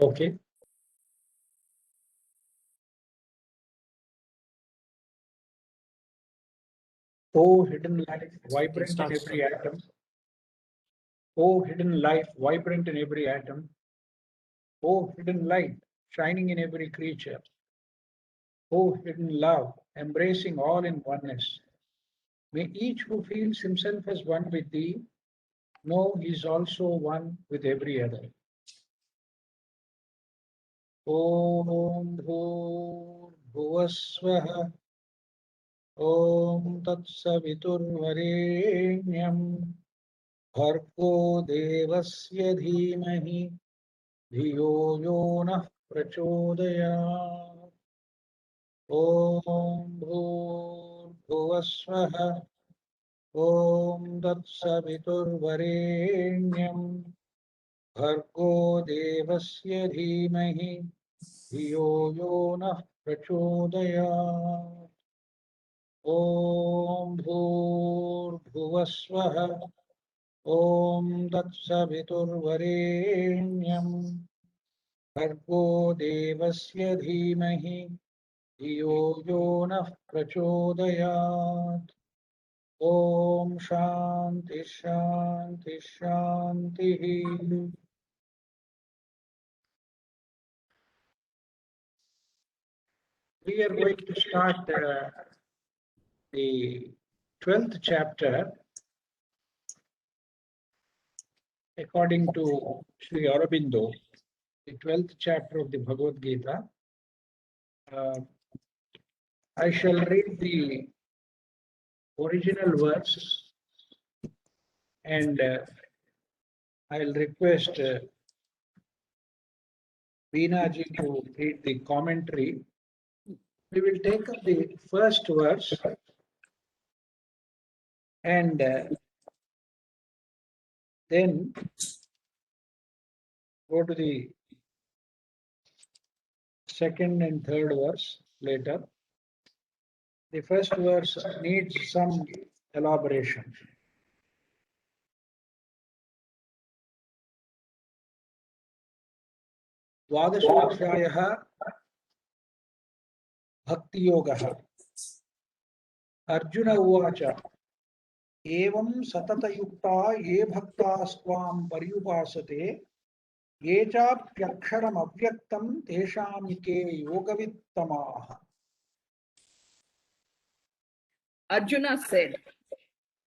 Okay. Oh, hidden life, vibrant in every atom. Oh, hidden life, vibrant in every atom. Oh, hidden light, shining in every creature. Oh, hidden love, embracing all in oneness. May each who feels himself as one with thee know he is also one with every other. Om Bhuvasvaha Om Tatsaviturvarenyam Bhargo Devasya Dhimahi Dhiyo Yo Nः Prachodayat. Om Bhuvasvaha Om Tatsaviturvarenyam Bhargo Devasya Dhimahi Dhiyo Yo Nः Prachodayat. Om Bhuvasvaha Om Tatsaviturvarenyam Bhargo Devasya Dhimahi Dhiyo Yo Nः Prachodayat. Om Shanti Shanti Shanti. We are going to start the 12th chapter according to Sri Aurobindo, the 12th chapter of the Bhagavad Gita. I shall read the original verse and I'll request Veena ji to read the commentary. We will take up the first verse and then go to the second and third verse later. The first verse needs some elaboration. द्वादशोऽध्यायः भक्तियोगः अर्जुन उवाच एवं सततयुक्ता ये भक्तास्त्वां पर्युपासते ये चाप्यक्षरमव्यक्तं तेषां के योगवित्तमाः. Arjuna said,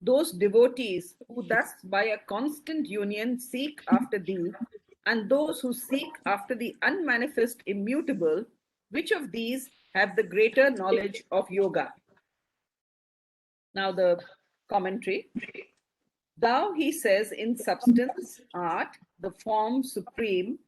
those devotees who thus by a constant union seek after thee, and those who seek after the unmanifest immutable, which of these have the greater knowledge of yoga? Now the commentary. Thou, he says, in substance art the form supreme,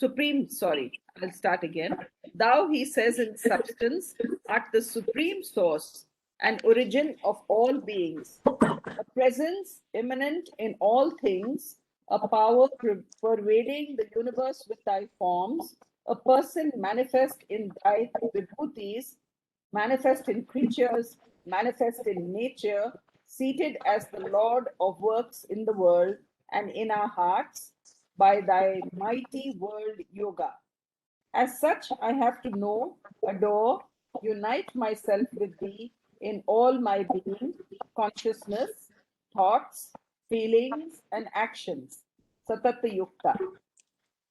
I'll start again. Thou, he says, in substance art the supreme source and origin of all beings, a presence immanent in all things, a power pervading the universe with thy forms, a person manifest in thy vibhutis, manifest in creatures, manifest in nature, seated as the Lord of works in the world and in our hearts by thy mighty world yoga. As such, I have to know, adore, unite myself with thee in all my being, consciousness, thoughts, feelings, and actions, Satata Yukta.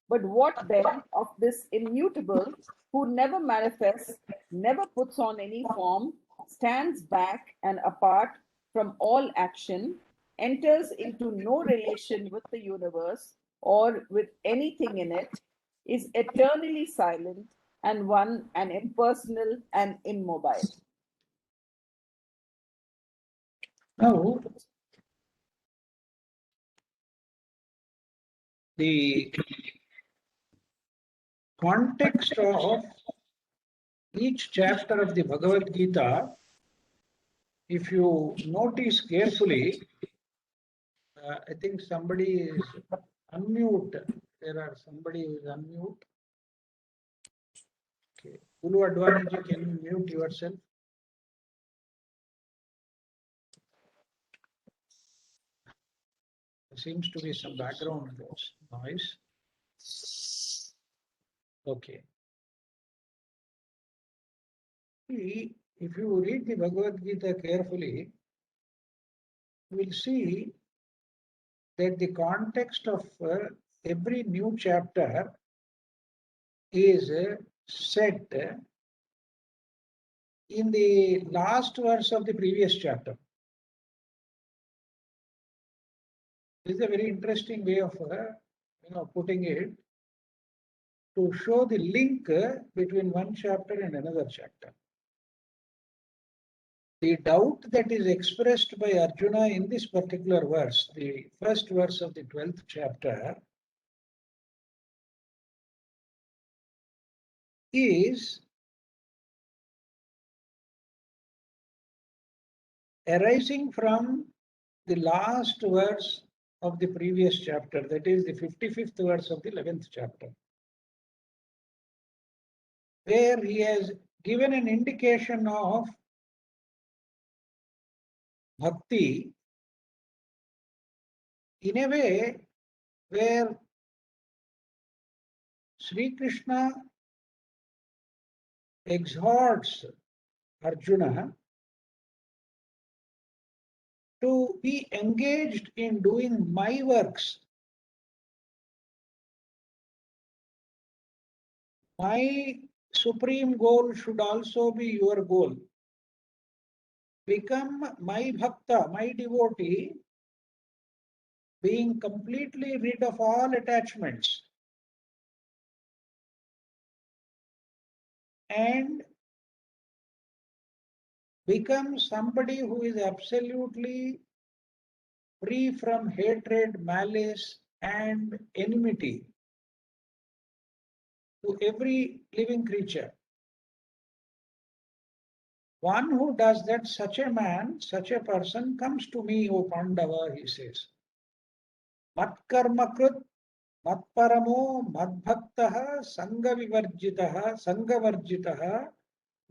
But what then of this immutable who never manifests, never puts on any form, stands back and apart from all action, enters into no relation with the universe or with anything in it, is eternally silent and one and impersonal and immobile. Now, the context of each chapter of the Bhagavad Gita, if you notice carefully, I think somebody is unmute. There are somebody who is unmute. Okay. Kulu Advani ji, can you mute yourself? There seems to be some background noise. Okay. See, if you read the Bhagavad Gita carefully, you will see that the context of every new chapter is set in the last verse of the previous chapter. This is a very interesting way of putting it, to show the link between one chapter and another chapter. The doubt that is expressed by Arjuna in this particular verse, the first verse of the 12th chapter, is arising from the last verse of the previous chapter, that is the 55th verse of the 11th chapter, where he has given an indication of bhakti in a way where Sri Krishna exhorts Arjuna to be engaged in doing my works. My supreme goal should also be your goal. Become my bhakta, my devotee, being completely rid of all attachments, and become somebody who is absolutely free from hatred, malice, and enmity to every living creature. One who does that, such a man, such a person comes to me, O Pandava, he says. Matkarmakrit, matparamo, madbhaktaha, sangavivarjitaha, sangavarjitaha,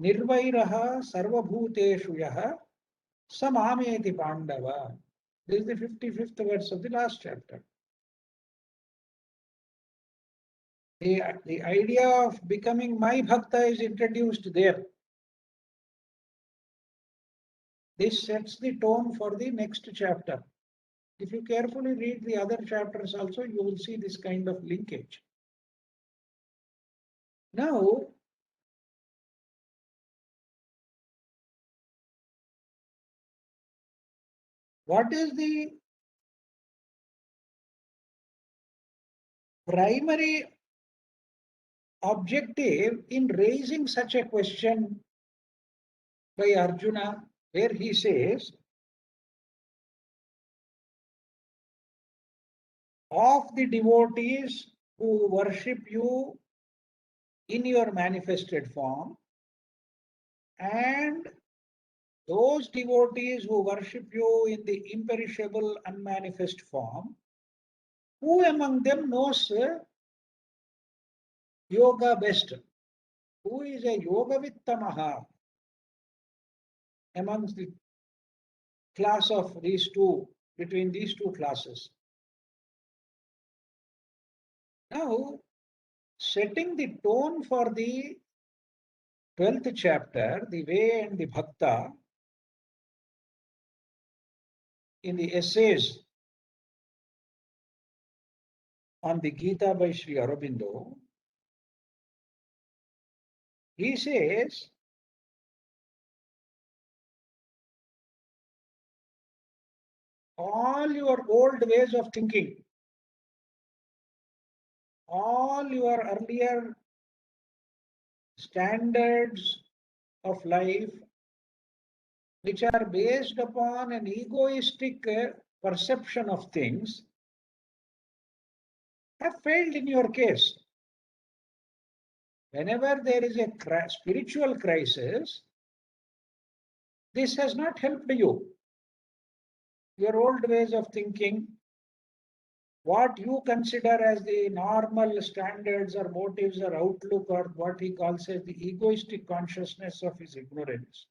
nirvairaha, sarvabhuteshu yaha, samameti Pandava. This is the 55th verse of the last chapter. The idea of becoming my bhakta is introduced there. This sets the tone for the next chapter. If you carefully read the other chapters also, you will see this kind of linkage. Now, what is the primary objective in raising such a question by Arjuna, where he says, of the devotees who worship you in your manifested form, and those devotees who worship you in the imperishable unmanifest form, who among them knows yoga best? Who is a yoga vittamaha amongst the class of these two, between these two classes? Now, setting the tone for the 12th chapter, the way and the bhakta, in the essays on the Gita by Sri Aurobindo, he says, all your old ways of thinking, all your earlier standards of life, which are based upon an egoistic perception of things, have failed in your case. Whenever there is a spiritual crisis, this has not helped you. Your old ways of thinking, what you consider as the normal standards or motives or outlook, or what he calls as the egoistic consciousness of his ignorance,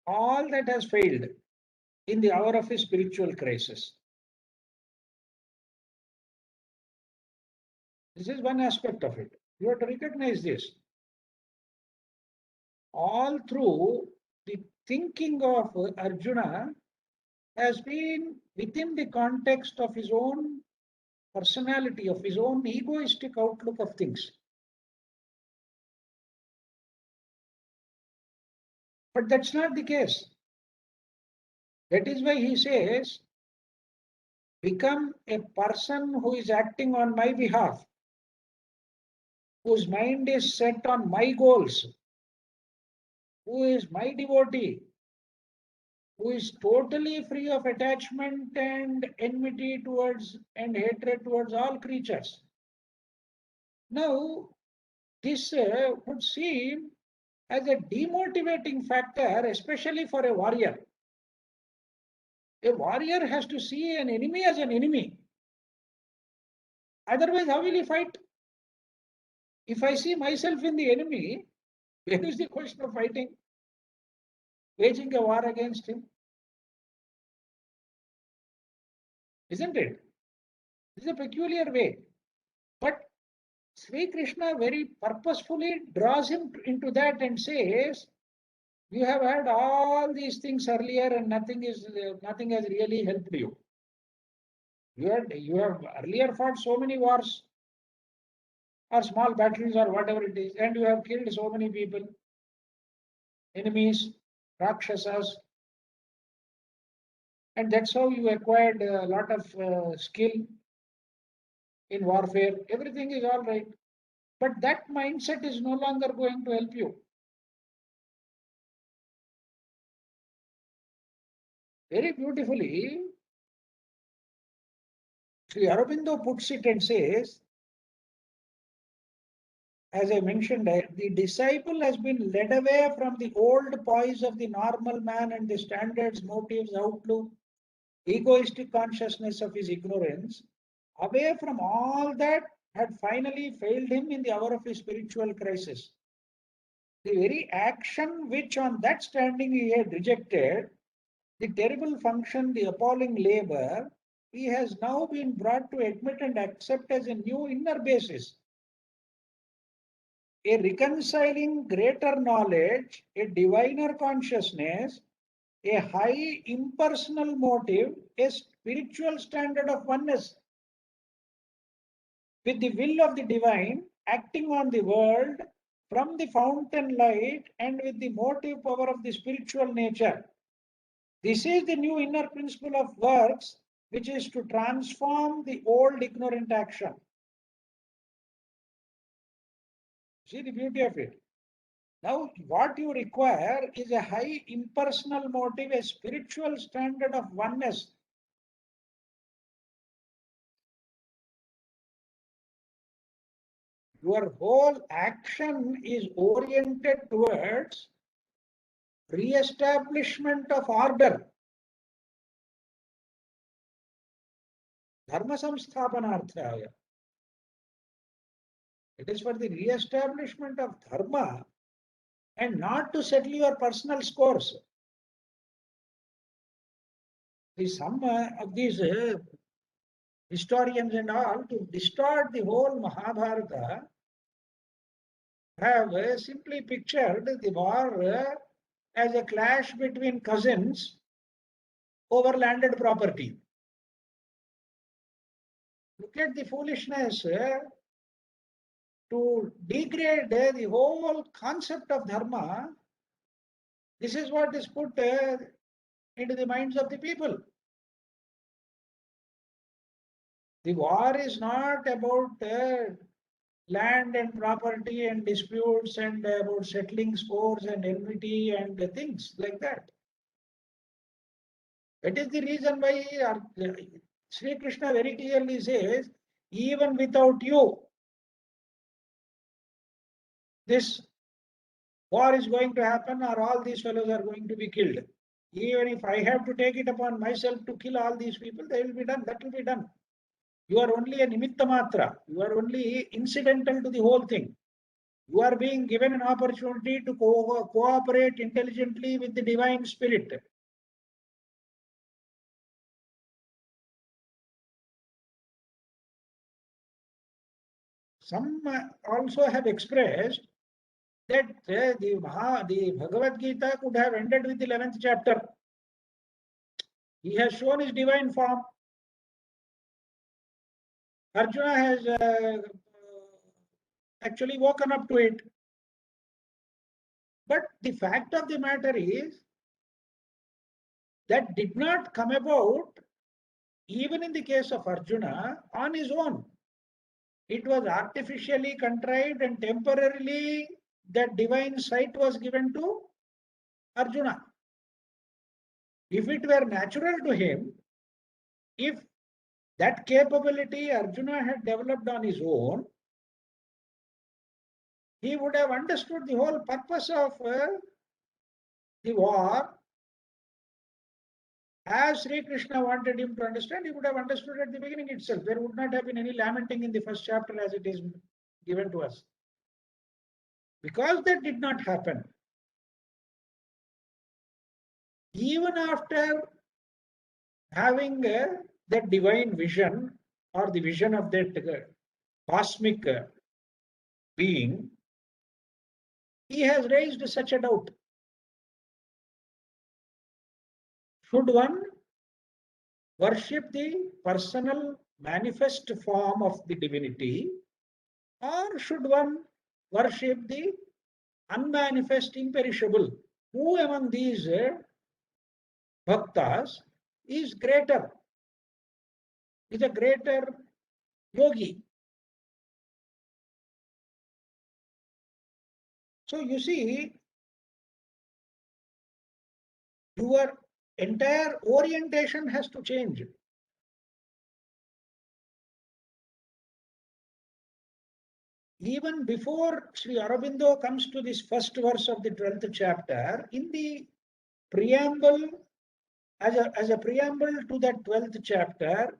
all that has failed in the hour of his spiritual crisis. This is one aspect of it. You have to recognize this. All through, the thinking of Arjuna has been within the context of his own personality, of his own egoistic outlook of things. But that's not the case. That is why he says, become a person who is acting on my behalf, whose mind is set on my goals, who is my devotee, who is totally free of attachment and enmity towards and hatred towards all creatures. Now, this would seem as a demotivating factor, especially for a warrior. A warrior has to see an enemy as an enemy. Otherwise, how will he fight? If I see myself in the enemy, where is the question of fighting? Waging a war against him? Isn't it? This is a peculiar way. But Sri Krishna very purposefully draws him into that and says, you have had all these things earlier and nothing has really helped you. You have earlier fought so many wars or small battles or whatever it is, and you have killed so many people, enemies, rakshasas, and that's how you acquired a lot of skill in warfare. Everything is all right, but that mindset is no longer going to help you. Very beautifully, Sri Aurobindo puts it and says, as I mentioned, the disciple has been led away from the old poise of the normal man and the standards, motives, outlook, egoistic consciousness of his ignorance. Away from all that had finally failed him in the hour of his spiritual crisis. The very action which on that standing he had rejected, the terrible function, the appalling labor, he has now been brought to admit and accept as a new inner basis. A reconciling greater knowledge, a diviner consciousness, a high impersonal motive, a spiritual standard of oneness with the will of the divine acting on the world from the fountain light and with the motive power of the spiritual nature. This is the new inner principle of works, which is to transform the old ignorant action. See the beauty of it. Now, what you require is a high impersonal motive, a spiritual standard of oneness. Your whole action is oriented towards re-establishment of order. Dharma samsthapanarthaya. It is for the re-establishment of dharma and not to settle your personal scores. Some of these historians and all, to distort the whole Mahabharata, have simply pictured the war as a clash between cousins over landed property. Look at the foolishness to degrade the whole concept of dharma. This is what is put into the minds of the people. The war is not about land and property and disputes and about settling scores and enmity and things like that. That is the reason why Sri Krishna very clearly says, even without you, this war is going to happen or all these fellows are going to be killed. Even if I have to take it upon myself to kill all these people, they will be done. That will be done. You are only a nimitta matra. You are only incidental to the whole thing. You are being given an opportunity to cooperate intelligently with the divine spirit. some also have expressed that the Bhagavad Gita could have ended with the 11th chapter. He has shown his divine form. Arjuna has actually woken up to it. But the fact of the matter is that did not come about, even in the case of Arjuna, on his own. It was artificially contrived and temporarily that divine sight was given to Arjuna. If it were natural to him, if that capability Arjuna had developed on his own, he would have understood the whole purpose of the war. As Sri Krishna wanted him to understand, he would have understood at the beginning itself. There would not have been any lamenting in the first chapter as it is given to us. Because that did not happen, even after having that divine vision or the vision of that cosmic being, he has raised such a doubt. Should one worship the personal manifest form of the divinity, or should one worship the unmanifest imperishable? Who among these bhaktas is greater, is a greater yogi? So you see, your entire orientation has to change. Even before Sri Aurobindo comes to this first verse of the 12th chapter, in the preamble, as a preamble to that 12th chapter,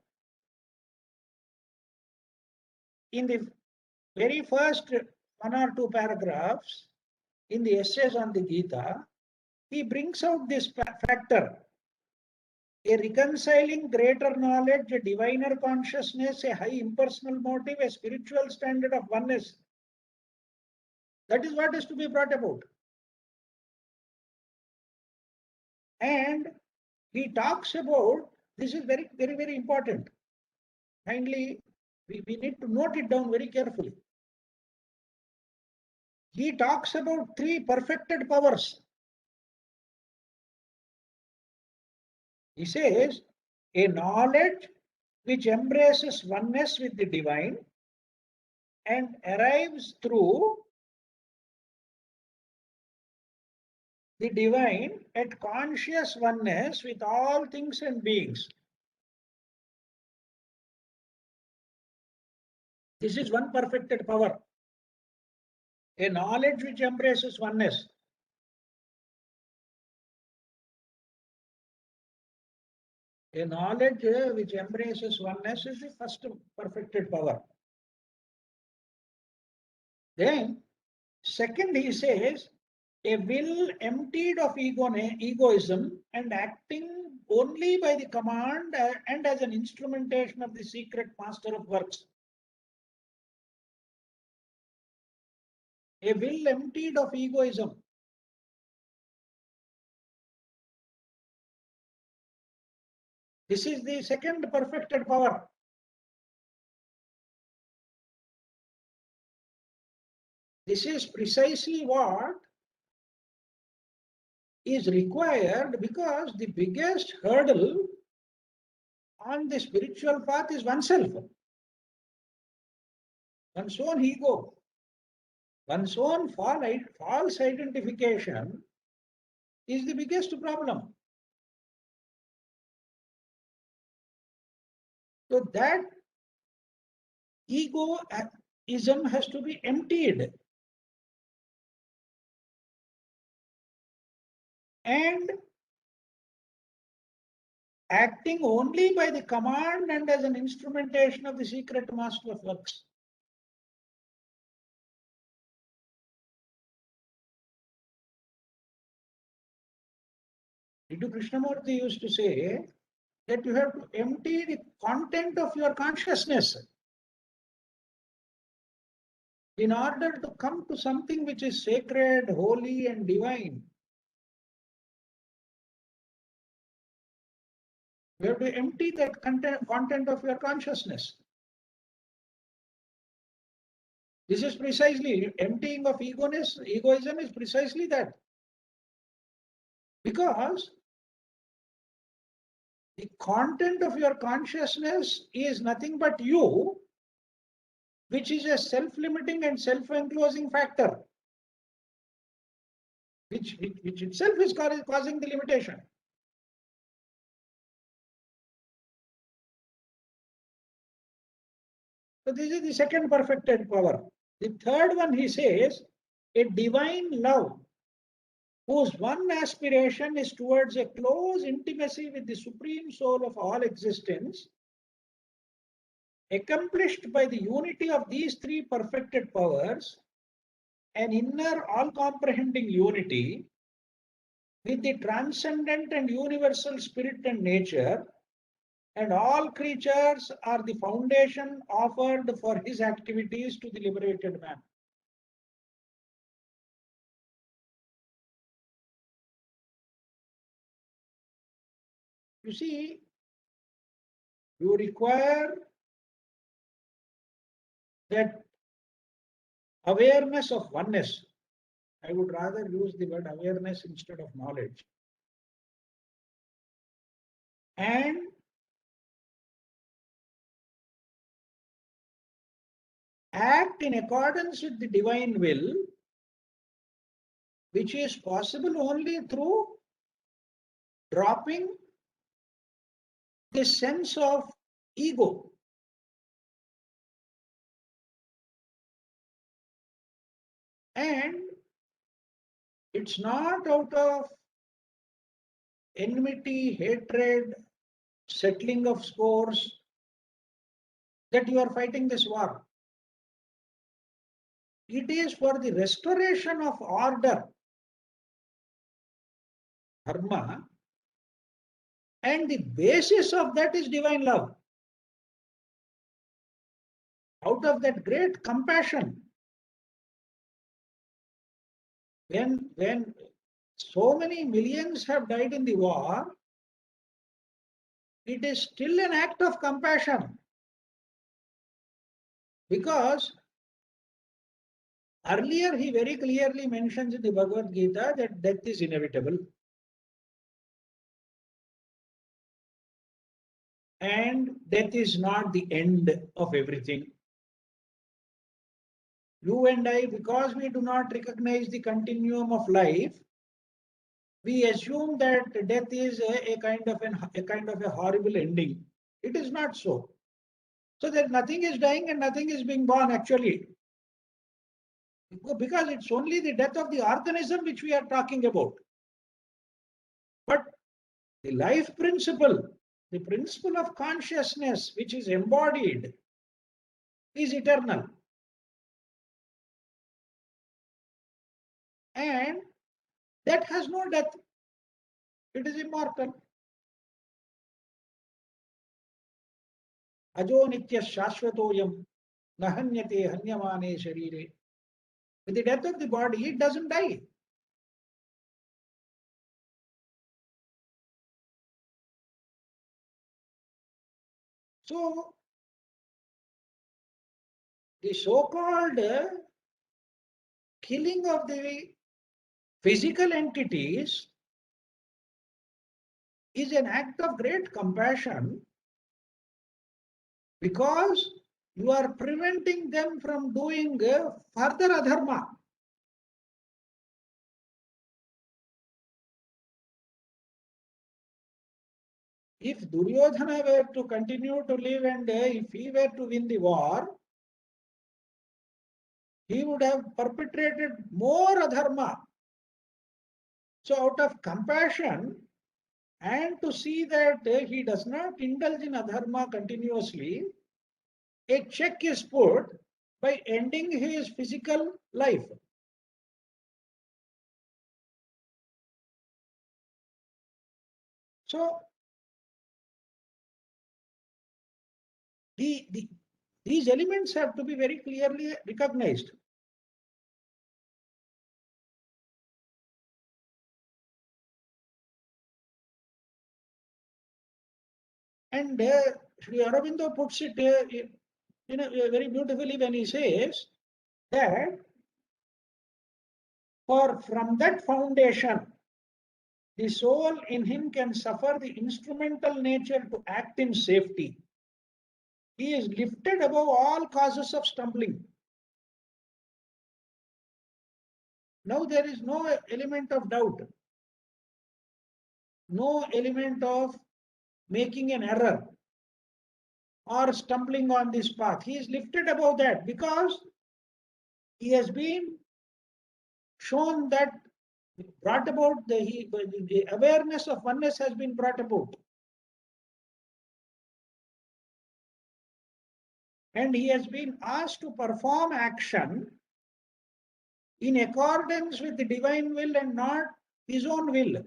in the very first one or two paragraphs, in the essays on the Gita, he brings out this factor: a reconciling greater knowledge, a diviner consciousness, a high impersonal motive, a spiritual standard of oneness. That is what is to be brought about. And he talks about, this is very, very, very important. Kindly, we need to note it down very carefully. He talks about three perfected powers. He says, a knowledge which embraces oneness with the divine and arrives through the divine at conscious oneness with all things and beings. This is one perfected power. A knowledge which embraces oneness. A knowledge which embraces oneness is the first perfected power. Then, second, he says, a will emptied of egoism and acting only by the command and as an instrumentation of the secret master of works. A will emptied of egoism. This is the second perfected power. This is precisely what is required, because the biggest hurdle on the spiritual path is oneself, one's own ego, one's own false identification is the biggest problem. So that egoism has to be emptied. And acting only by the command and as an instrumentation of the secret master of works. Ritu Krishnamurti used to say that you have to empty the content of your consciousness. in order to come to something which is sacred, holy, and divine, you have to empty that content of your consciousness. This is precisely emptying of egoism is precisely that. Because the content of your consciousness is nothing but you, which is a self-limiting and self-enclosing factor, which itself is causing the limitation. So this is the second perfected power. The third one, he says, a divine love, whose one aspiration is towards a close intimacy with the supreme soul of all existence, accomplished by the unity of these three perfected powers, an inner all-comprehending unity with the transcendent and universal spirit and nature, and all creatures are the foundation offered for his activities to the liberated man. You see, you require that awareness of oneness. I would rather use the word awareness instead of knowledge. And act in accordance with the divine will, which is possible only through dropping this sense of ego. And it's not out of enmity, hatred, settling of scores that you are fighting this war. It is for the restoration of order, dharma, and the basis of that is divine love. Out of that great compassion, when so many millions have died in the war, it is still an act of compassion. Because earlier he very clearly mentions in the Bhagavad Gita that death is inevitable. And death is not the end of everything. You and I, because we do not recognize the continuum of life, we assume that death is a kind of a horrible ending. It is not so. So that nothing is dying and nothing is being born actually. Because it's only the death of the organism which we are talking about. But the life principle, the principle of consciousness which is embodied, is eternal. And that has no death. It is immortal. Ajo nitya shashvatoyam nahanyate hanyamane sharire. With the death of the body, it doesn't die. So, the so-called killing of the physical entities is an act of great compassion, because you are preventing them from doing further adharma. If Duryodhana were to continue to live and if he were to win the war, he would have perpetrated more adharma. So out of compassion and to see that he does not indulge in adharma continuously, a check is put by ending his physical life. So these elements have to be very clearly recognized. And Sri Aurobindo puts it very beautifully when he says that from that foundation, the soul in him can suffer the instrumental nature to act in safety. He is lifted above all causes of stumbling. Now there is no element of doubt, no element of making an error or stumbling on this path. He is lifted above that because he has been shown that brought about the awareness of oneness has been brought about. And he has been asked to perform action in accordance with the divine will and not his own will.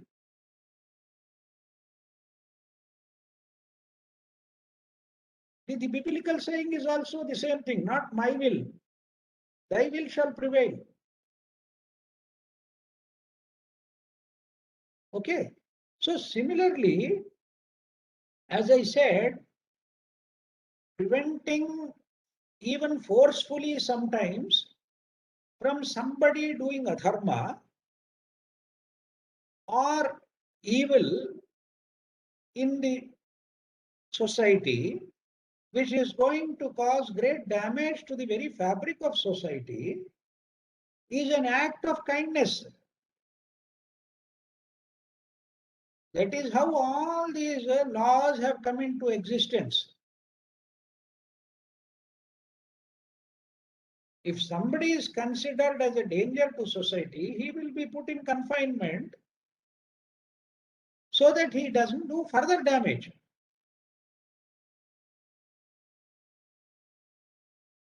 The biblical saying is also the same thing, not my will, thy will shall prevail. Okay. So similarly, as I said, preventing even forcefully sometimes from somebody doing adharma or evil in the society, which is going to cause great damage to the very fabric of society, is an act of kindness. That is how all these laws have come into existence. If somebody is considered as a danger to society, he will be put in confinement so that he doesn't do further damage.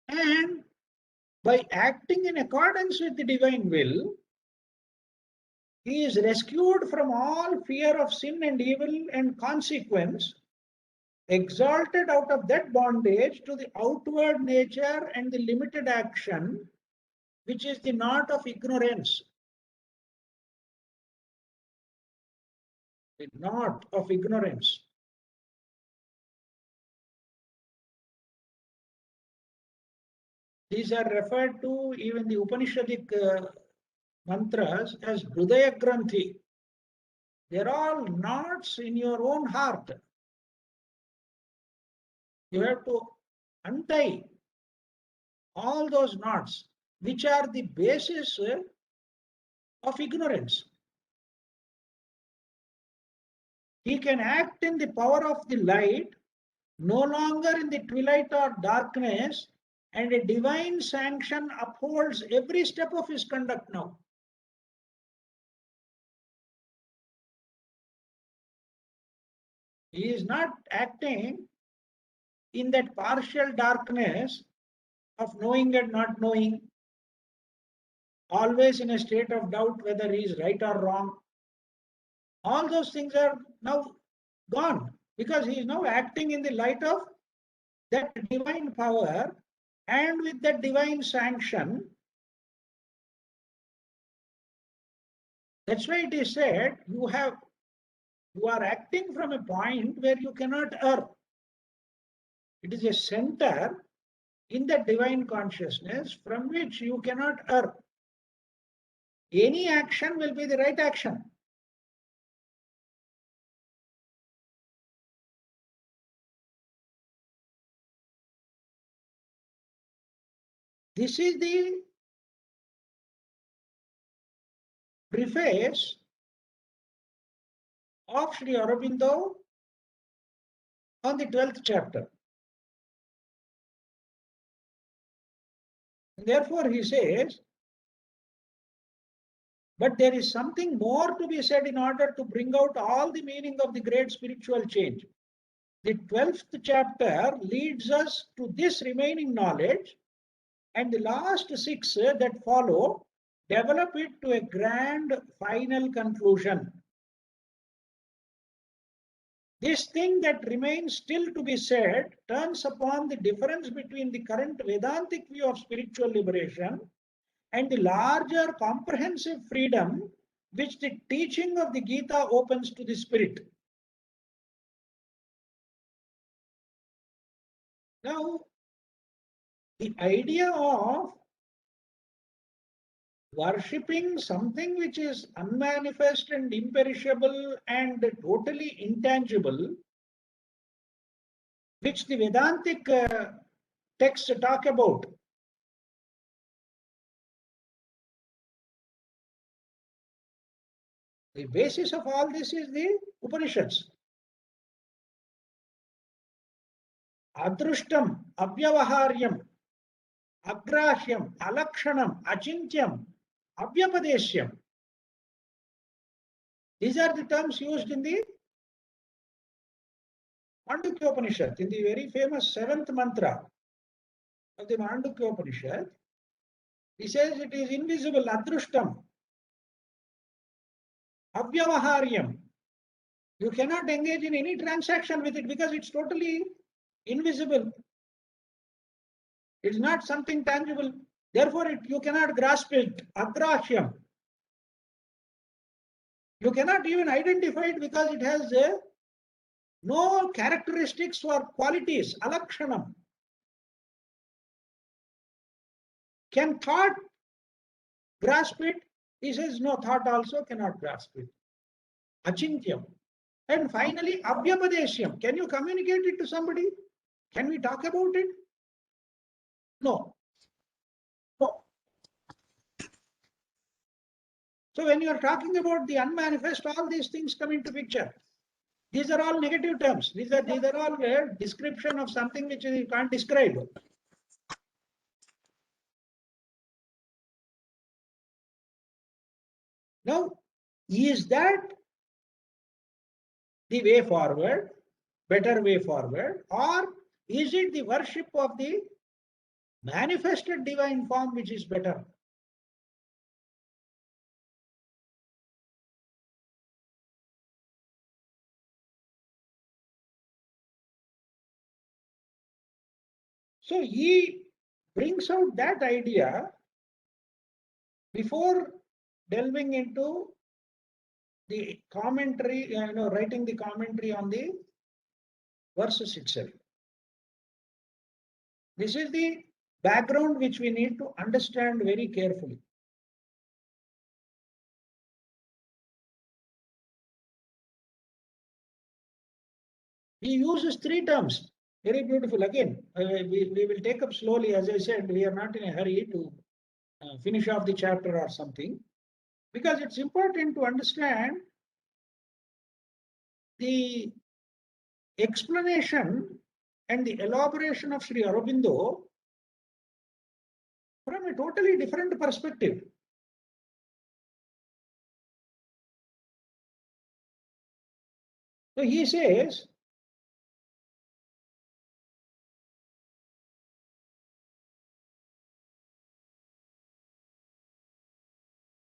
And by acting in accordance with the divine will, he is rescued from all fear of sin and evil and consequence, exalted out of that bondage to the outward nature and the limited action, which is the knot of ignorance. The knot of ignorance. These are referred to even the Upanishadic mantras as Hridaya Granthi. They're all knots in your own heart. You have to untie all those knots, which are the basis of ignorance. He can act in the power of the light, no longer in the twilight or darkness, and a divine sanction upholds every step of his conduct now. He is not acting in that partial darkness of knowing and not knowing, always in a state of doubt whether he is right or wrong. All those things are now gone because he is now acting in the light of that divine power and with that divine sanction. That's why it is said you are acting from a point where you cannot err. It is a center in the divine consciousness from which you cannot err. Any action will be the right action. This is the preface of Sri Aurobindo on the 12th chapter. And therefore he says, but there is something more to be said in order to bring out all the meaning of the great spiritual change. The 12th chapter leads us to this remaining knowledge, and the last 6 that follow develop it to a grand final conclusion. This thing that remains still to be said turns upon the difference between the current Vedantic view of spiritual liberation and the larger comprehensive freedom which the teaching of the Gita opens to the spirit. Now, the idea of worshipping something which is unmanifest and imperishable and totally intangible, which the Vedantic texts talk about. The basis of all this is the Upanishads. Adrushtam, avyavaharyam, agrahyam, alakshanam, achintyam, avyapadeshyam. These are the terms used in the Mandukya Upanishad, in the very famous seventh mantra of the Mandukya Upanishad. He says it is invisible, adrushtam, avyavaharyam. You cannot engage in any transaction with it because it's totally invisible. It's not something tangible. Therefore, you cannot grasp it. Agrahyam. You cannot even identify it because it has no characteristics or qualities. Alakshanam. Can thought grasp it? He says no, thought also cannot grasp it. Achintyam. And finally, Abhyapadeshyam. Can you communicate it to somebody? Can we talk about it? No. No. So when you are talking about the unmanifest, all these things come into picture. These are all negative terms. These are all a description of something which you can't describe. Now, is that the way forward, better way forward, or is it the worship of the manifested divine form which is better? So he brings out that idea before delving into the commentary, writing the commentary on the verses itself. This is the background which we need to understand very carefully. He uses three terms. Very beautiful. Again, we will take up slowly. As I said, we are not in a hurry to finish off the chapter or something, because it's important to understand the explanation and the elaboration of Sri Aurobindo from a totally different perspective. So he says,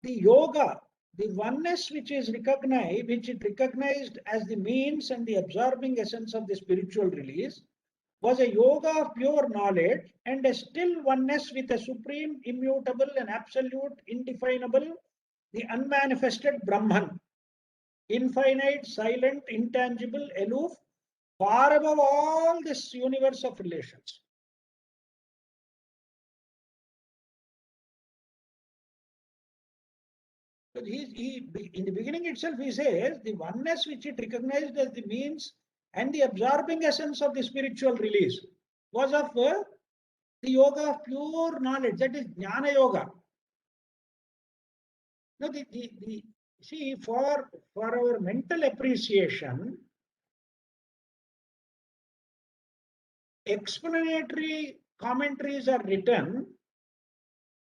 the yoga, the oneness which is recognized, which is recognized as the means and the absorbing essence of the spiritual release, was a yoga of pure knowledge and a still oneness with a supreme, immutable and absolute, indefinable, the unmanifested Brahman, infinite, silent, intangible, aloof, far above all this universe of relations. But in the beginning itself, he says the oneness which it recognized as the means and the absorbing essence of the spiritual release was of the yoga of pure knowledge, that is Jnana Yoga. Now, see, for our mental appreciation, explanatory commentaries are written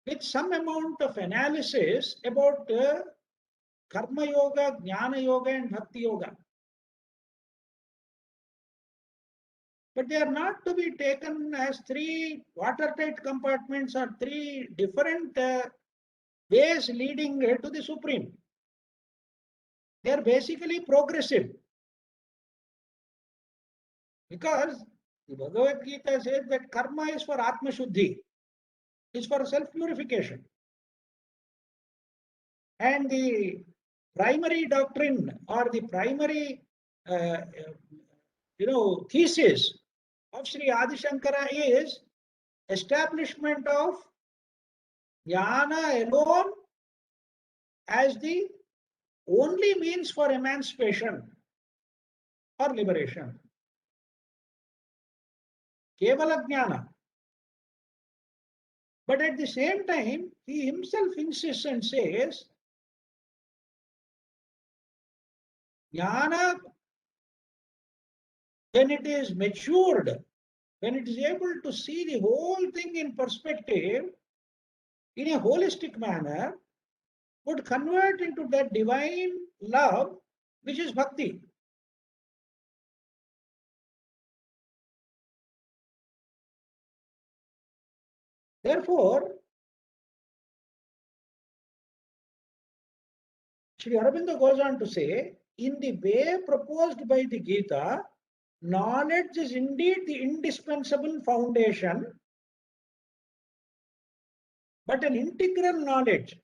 with some amount of analysis about Karma Yoga, Jnana Yoga, and Bhakti Yoga. But they are not to be taken as three watertight compartments or three different ways leading to the Supreme. They are basically progressive. Because the Bhagavad Gita says that karma is for Atma Shuddhi, is for self-purification. And the primary doctrine or the primary thesis of Sri Adi Shankara is establishment of jnana alone as the only means for emancipation or liberation. Kevala jnana. But at the same time, he himself insists and says, jnana, when it is matured, when it is able to see the whole thing in perspective, in a holistic manner, would convert into that divine love, which is bhakti. Therefore, Sri Aurobindo goes on to say, in the way proposed by the Gita, knowledge is indeed the indispensable foundation, but an integral knowledge,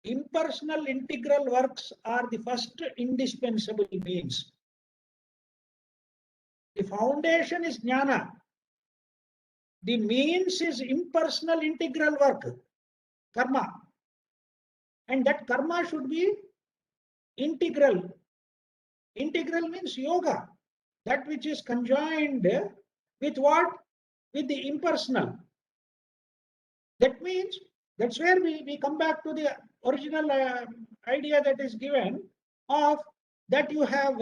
impersonal integral works are the first indispensable means. The foundation is jnana. The means is impersonal integral work, karma. And that karma should be integral. Integral means yoga, that which is conjoined with what? With the impersonal. That means, that's where we come back to the original idea that is given of that you have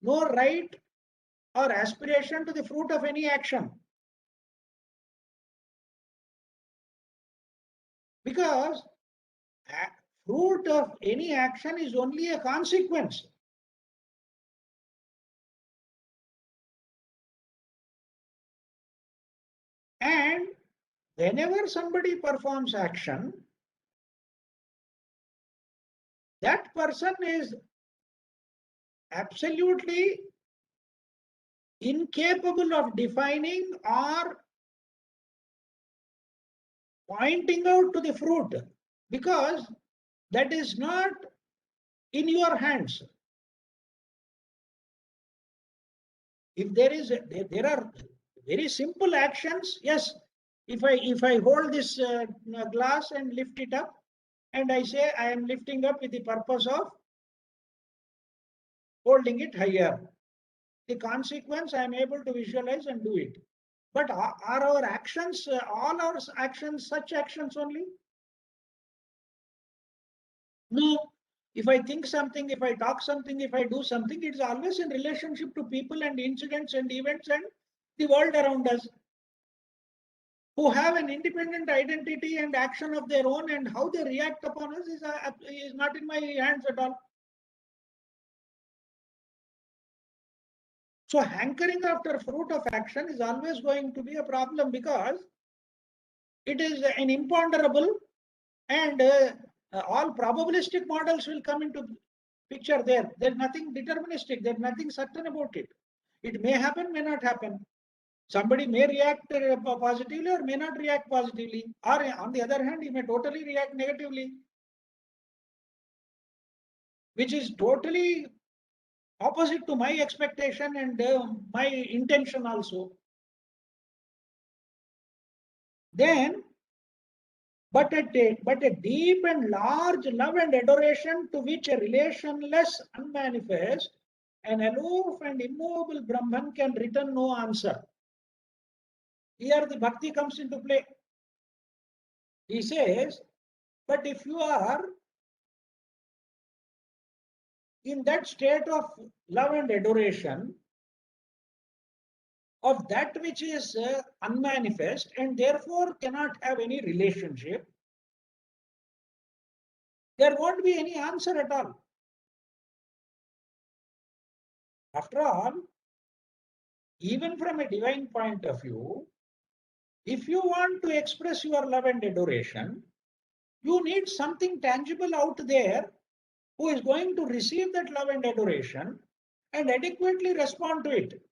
no right or aspiration to the fruit of any action. Because fruit of any action is only a consequence. And whenever somebody performs action, that person is absolutely incapable of defining or pointing out to the fruit, because that is not in your hands. If there are very simple actions, yes. If I hold this glass and lift it up, and I say I am lifting up with the purpose of holding it higher, the consequence I am able to visualize and do it. But are our actions, all our actions, such actions only? No. If I think something, if I talk something, if I do something, it's always in relationship to people and incidents and events and the world around us, who have an independent identity and action of their own, and how they react upon us is not in my hands at all. So hankering after fruit of action is always going to be a problem, because it is an imponderable, and all probabilistic models will come into picture there. There's nothing deterministic, there's nothing certain about it. It may happen, may not happen. Somebody may react positively or may not react positively. Or on the other hand, he may totally react negatively, which is totally opposite to my expectation and my intention also. Then, but a deep and large love and adoration to which a relationless, unmanifest, an aloof and immovable Brahman can return no answer. Here the bhakti comes into play. He says, but if you are in that state of love and adoration of that which is unmanifest and therefore cannot have any relationship, there won't be any answer at all. After all, even from a divine point of view, if you want to express your love and adoration, you need something tangible out there who is going to receive that love and adoration and adequately respond to it.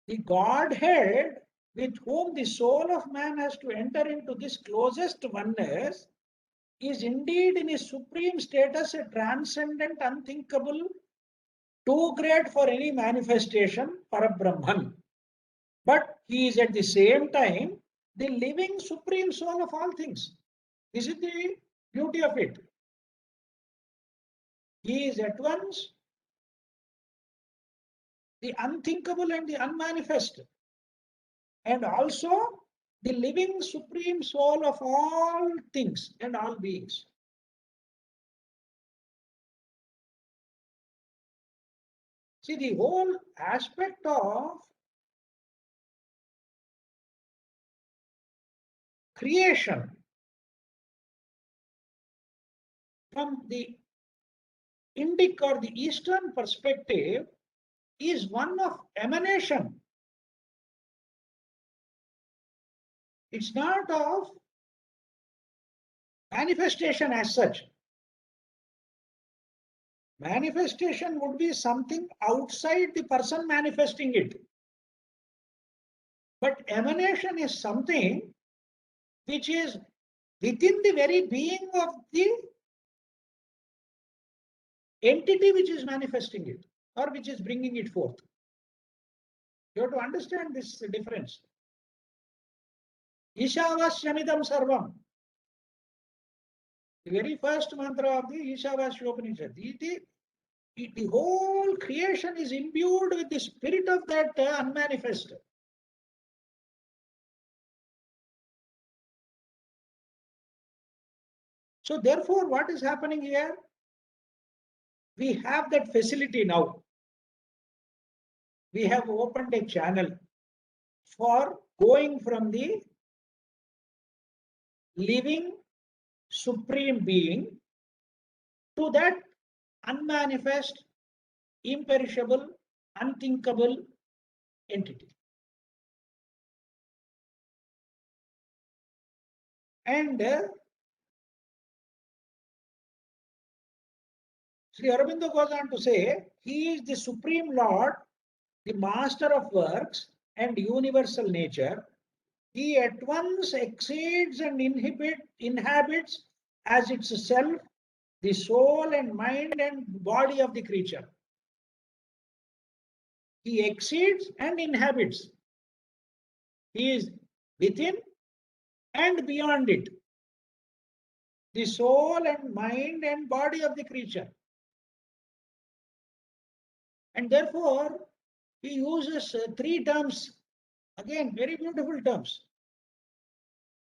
The Godhead with whom the soul of man has to enter into this closest oneness is indeed in his supreme status a transcendent, unthinkable, too great for any manifestation, Parabrahman. But he is at the same time the living supreme soul of all things. This is the beauty of it. He is at once the unthinkable and the unmanifest, and also the living supreme soul of all things and all beings. See, the whole aspect of creation from the Indic or the Eastern perspective is one of emanation. It's not of manifestation as such. Manifestation would be something outside the person manifesting it. But emanation is something which is within the very being of the entity which is manifesting it or which is bringing it forth. You have to understand this difference. Ishavasyamidam sarvam. The very first mantra of the Ishavasyopanishad. The whole creation is imbued with the spirit of that unmanifest. So therefore, what is happening here? We have that facility now. We have opened a channel for going from the living supreme being to that unmanifest, imperishable, unthinkable entity. And Sri Aurobindo goes on to say, he is the Supreme Lord, the Master of works and universal nature. He at once exceeds and inhabits as itself the soul and mind and body of the creature. He exceeds and inhabits. He is within and beyond it, the soul and mind and body of the creature. And therefore, he uses three terms, again, very beautiful terms.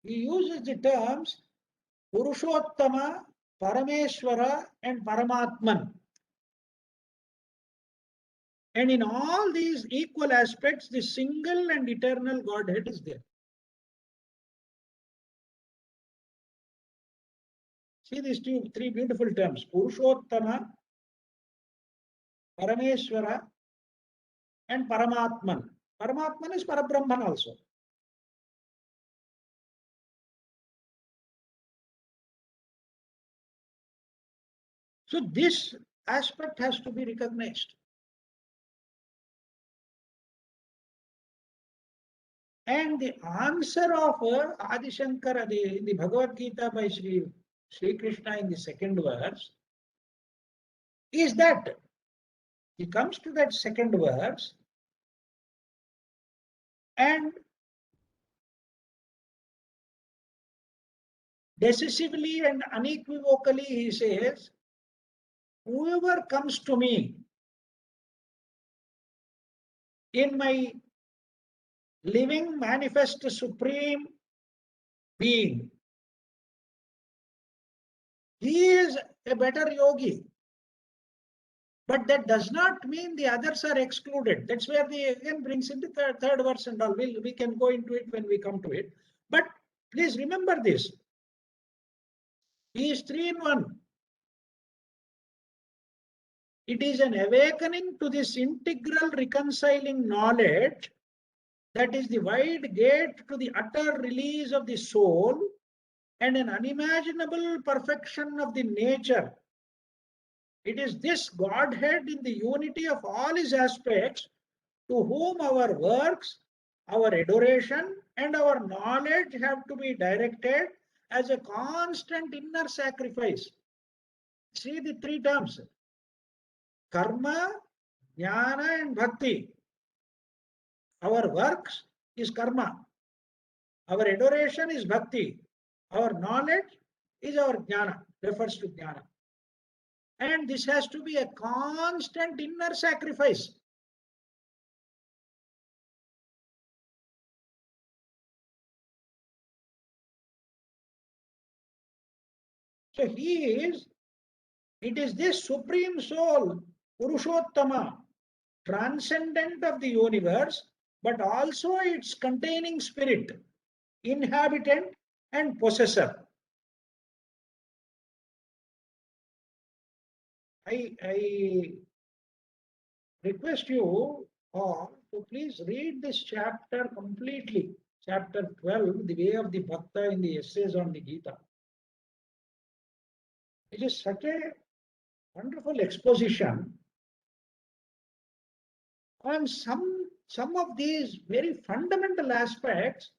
He uses the terms Purushottama, Parameshwara, and Paramatman. And in all these equal aspects, the single and eternal Godhead is there. See these three beautiful terms, Purushottama, Parameshwara, and Paramatman. Paramatman is Parabrahman also. So this aspect has to be recognized. And the answer of Adi Shankara, the Bhagavad Gita by Sri Krishna in the second verse, is that he comes to that second verse and decisively and unequivocally he says, whoever comes to me in my living manifest supreme being, he is a better yogi. But that does not mean the others are excluded. That's where the again brings in the third verse and all. We can go into it when we come to it. But please remember this. He is 3 in 1. It is an awakening to this integral reconciling knowledge that is the wide gate to the utter release of the soul and an unimaginable perfection of the nature. It is this Godhead in the unity of all his aspects to whom our works, our adoration, and our knowledge have to be directed as a constant inner sacrifice. See the three terms: karma, Jnana and bhakti. Our works is karma. Our adoration is bhakti. Our knowledge is our jnana, refers to jnana. And this has to be a constant inner sacrifice. So it is this supreme soul, Purushottama, transcendent of the universe, but also its containing spirit, inhabitant and possessor. I request you all to please read this chapter completely. Chapter 12, the way of the Bhakta in the essays on the Gita. It is such a wonderful exposition on some of these very fundamental aspects,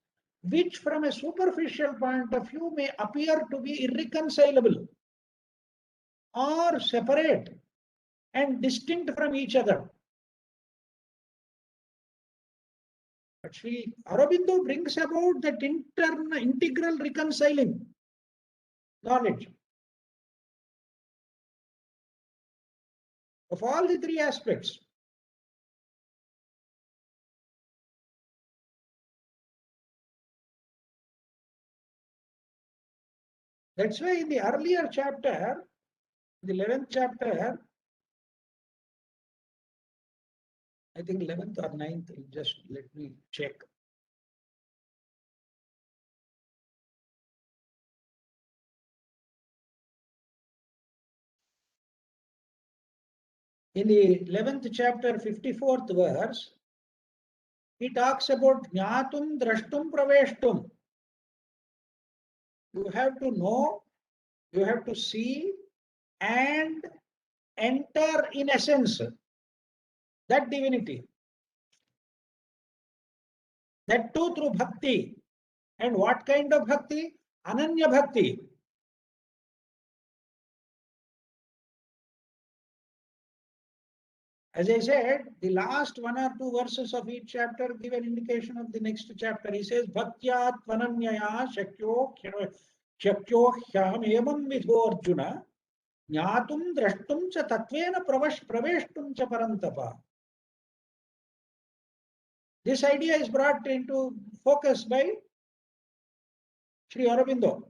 which from a superficial point of view may appear to be irreconcilable or separate and distinct from each other. But Sri Aurobindo brings about that integral reconciling knowledge of all the three aspects. That's why in the earlier chapter, the 11th chapter, I think 11th or 9th, just let me check. In the 11th chapter, 54th verse, he talks about jnatum drashtum praveshtum. You have to know, you have to see and enter in essence that divinity. That too through bhakti. And what kind of bhakti? Ananya bhakti. As I said, the last one or two verses of each chapter give an indication of the next chapter. He says, Bhaktya tvananyaya shakyo hyam evam vidho Arjuna jnatum drashtum cha tatvena praveshtum cha parantapa. This idea is brought into focus by Sri Aurobindo.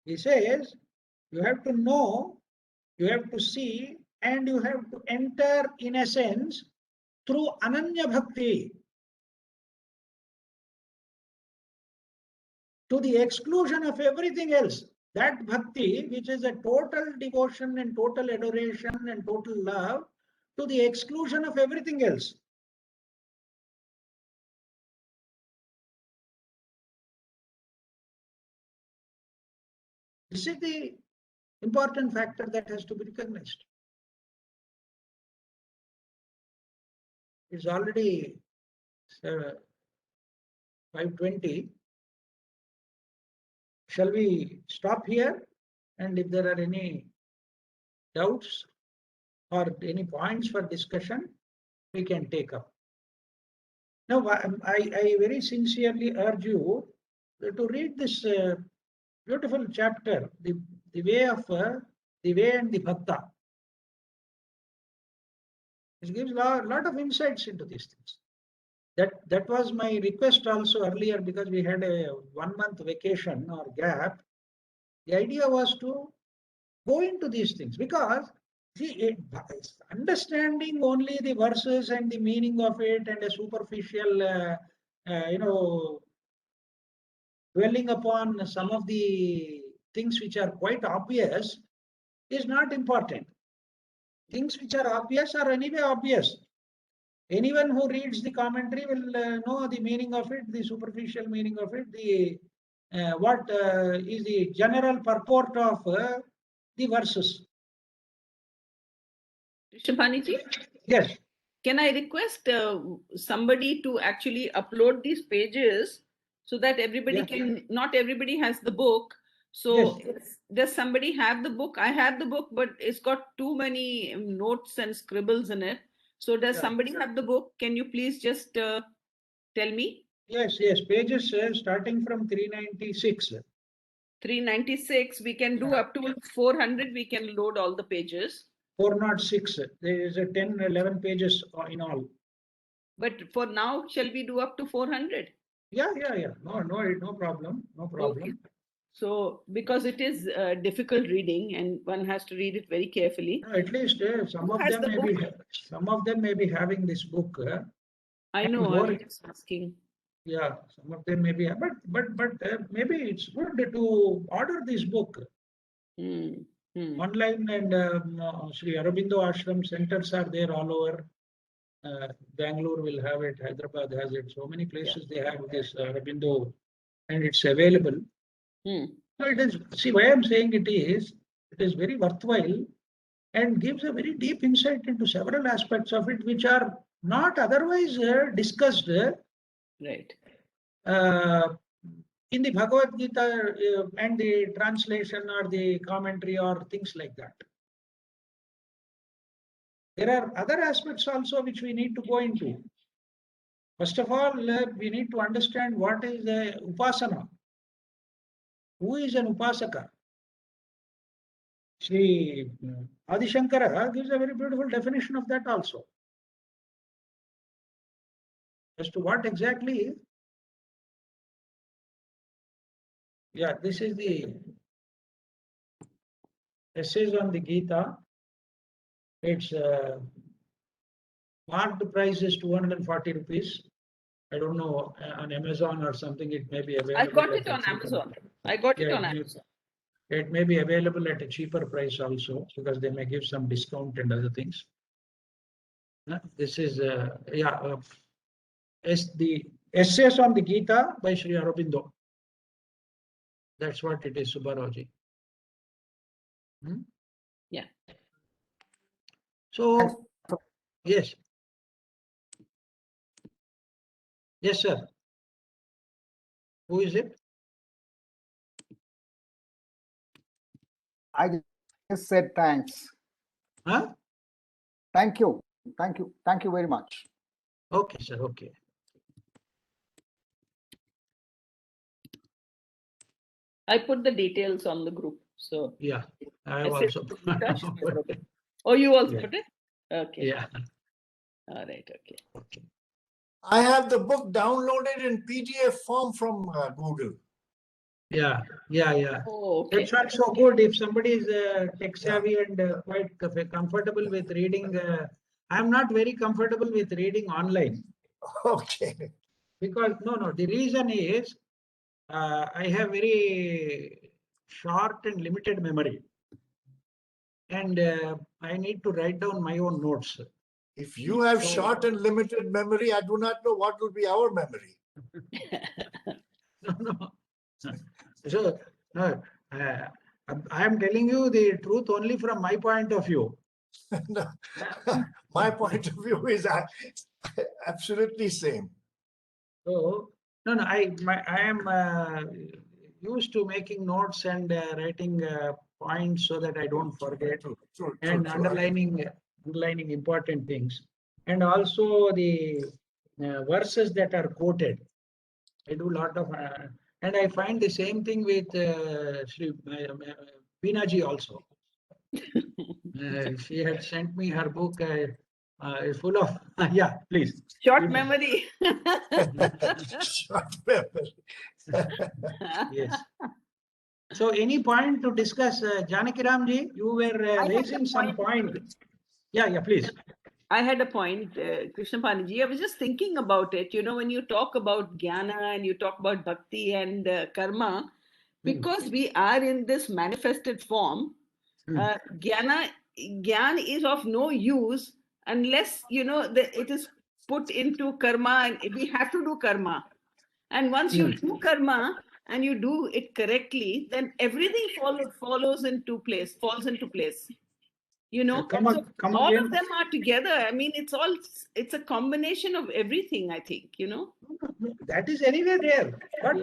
He says, you have to know, you have to see, and you have to enter in a sense through Ananya Bhakti, to the exclusion of everything else. That Bhakti, which is a total devotion and total adoration and total love, to the exclusion of everything else. This is the important factor that has to be recognized. It's already 5:20. Shall we stop here? And if there are any doubts or any points for discussion, we can take up. Now, I very sincerely urge you to read this beautiful chapter, the way of the way and the bhakta. It gives a lot of insights into these things. That was my request also earlier, because we had a 1 month vacation or gap. The idea was to go into these things, because see, understanding only the verses and the meaning of it and a superficial, dwelling upon some of the things which are quite obvious is not important. Things which are obvious are anyway obvious. Anyone who reads the commentary will know the meaning of it, the superficial meaning of it, the what is the general purport of the verses. Shambhaniji? Yes. Can I request somebody to actually upload these pages so that everybody can, not everybody has the book. So Yes. does somebody have the book? I have the book, but it's got too many notes and scribbles in it. So does Yeah. somebody have the book? Can you please just tell me? Yes, pages starting from 396. 396, we can do up to 400, we can load all the pages. 406. There is a 10, 11 pages in all. But for now, shall we do up to 400? Yeah. No problem. No problem. Okay. So, because it is difficult reading and one has to read it very carefully. No, at least some Who of has them the may be having this book. I and know, more- I'm just asking. Yeah, some of them may be, but maybe it's good to order this book. Online, and Sri Aurobindo Ashram centers are there all over. Bangalore will have it, Hyderabad has it. So many places they have this Aurobindo, and it's available. So it is. See, why I'm saying it is very worthwhile, and gives a very deep insight into several aspects of it, which are not otherwise discussed. Right. In the Bhagavad Gita and the translation or the commentary or things like that. There are other aspects also which we need to go into. First of all, we need to understand what is the upasana. Who is an upasaka? Sri Adi Shankara gives a very beautiful definition of that also. As to what exactly. Yeah, this is the essays on the Gita. It's marked price is 240 rupees. I don't know, on Amazon or something, it may be available. I got it on Amazon. I got it on Amazon. It may be available at a cheaper price also, because they may give some discount and other things. This is, the essays on the Gita by Sri Aurobindo. That's what it is, Subbarao-ji. Yeah. So, yes. Yes, sir. Who is it? I just said thanks. Huh? Thank you. Thank you. Thank you very much. Okay, sir. Okay. I put the details on the group. So yeah, I have Essays also. on Gita, Sri Aurobindo. Oh, you also Yeah. put it? Okay. Yeah. All right. Okay. Okay. I have the book downloaded in PDF form from Google. Yeah. Oh, okay. It's also good if somebody is tech savvy and quite comfortable with reading. I'm not very comfortable with reading online. Okay. Because no, the reason is I have very short and limited memory, and I need to write down my own notes. If you have So- short and limited memory, I do not know what will be our memory. No. So I am telling you the truth only from my point of view. No. My point of view is absolutely same. So no, I am used to making notes and writing points so that I don't forget, True, and underlining important things, and also the verses that are quoted. I do a lot of, and I find the same thing with Sri Veena-ji also. She had sent me her book, full of, yeah, please. Short memory. Short memory. Yes. So any point to discuss, Janaki Ramji, you were I had raising a some point. point. Yeah, please. I had a point, Krishna Paniji. I was just thinking about it. You know, when you talk about jnana and you talk about bhakti and karma, because we are in this manifested form, jnana is of no use unless, you know, it is put into karma, and we have to do karma. And once you do karma and you do it correctly, then everything falls into place. You know, Come all again. of them are together. I mean, it's a combination of everything, I think, you know. That is anyway there. But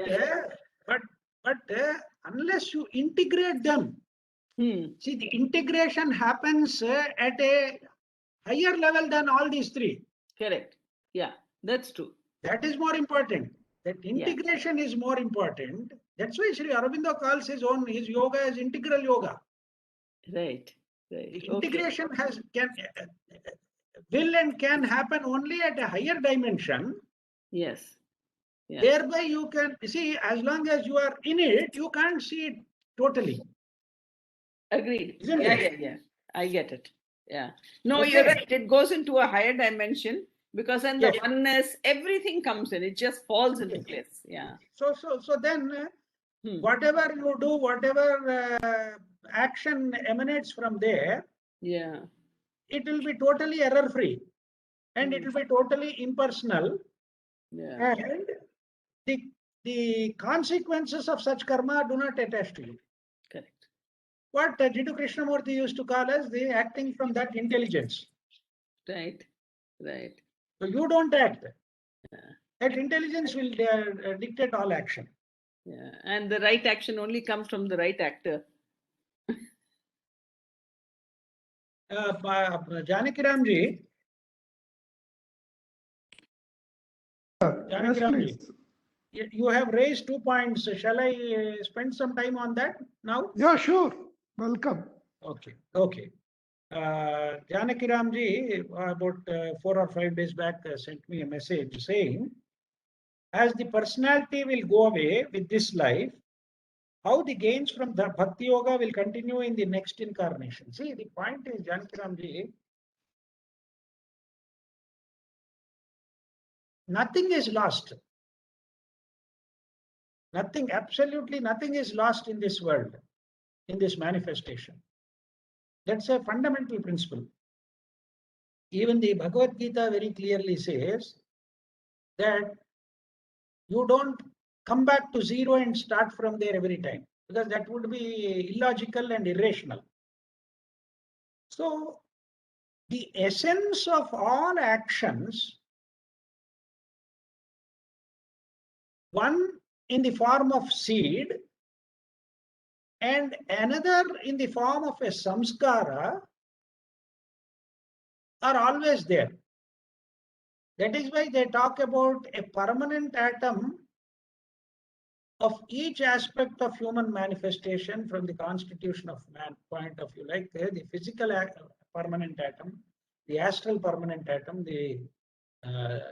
Yeah. unless you integrate them. Hmm. See, the integration happens at a higher level than all these three. Correct. Yeah, that's true. That is more important. That integration is more important. That's why Sri Aurobindo calls his yoga as integral yoga. Right. Right. The Okay. integration will and can happen only at a higher dimension. Yes. Yeah. Thereby you can see, as long as you are in it, you can't see it totally. Agreed. Isn't Yeah, it? yeah, yeah. I get it. Yeah. No, Okay. you're right. It goes into a higher dimension because then the Yes. oneness, everything comes in. It just falls into Yes. place. Yeah. So then Hmm. whatever you do, whatever action emanates from there, Yeah. it will be totally error free and it will be totally impersonal, Yeah. and the consequences of such karma do not attach to you. Correct. What Jiddu Krishnamurti used to call as the acting from that intelligence. Right. Right. So you don't act. That intelligence will dictate all action. Yeah. And the right action only comes from the right actor. Janaki Ramji, Yes, please. you have raised 2 points. Shall I spend some time on that now? Yeah, sure. Welcome. Okay. Okay. Janaki Ramji, about 4 or 5 days back, sent me a message saying, as the personality will go away with this life, how the gains from the Bhakti Yoga will continue in the next incarnation. See, the point is, Janaki Ramji, nothing is lost. Nothing, absolutely nothing is lost in this world, in this manifestation. That's a fundamental principle. Even the Bhagavad Gita very clearly says that you don't come back to zero and start from there every time, because that would be illogical and irrational. So, the essence of all actions, one in the form of seed and another in the form of a samskara, are always there. That is why they talk about a permanent atom of each aspect of human manifestation from the constitution of man point of view, like the physical permanent atom, the astral permanent atom, the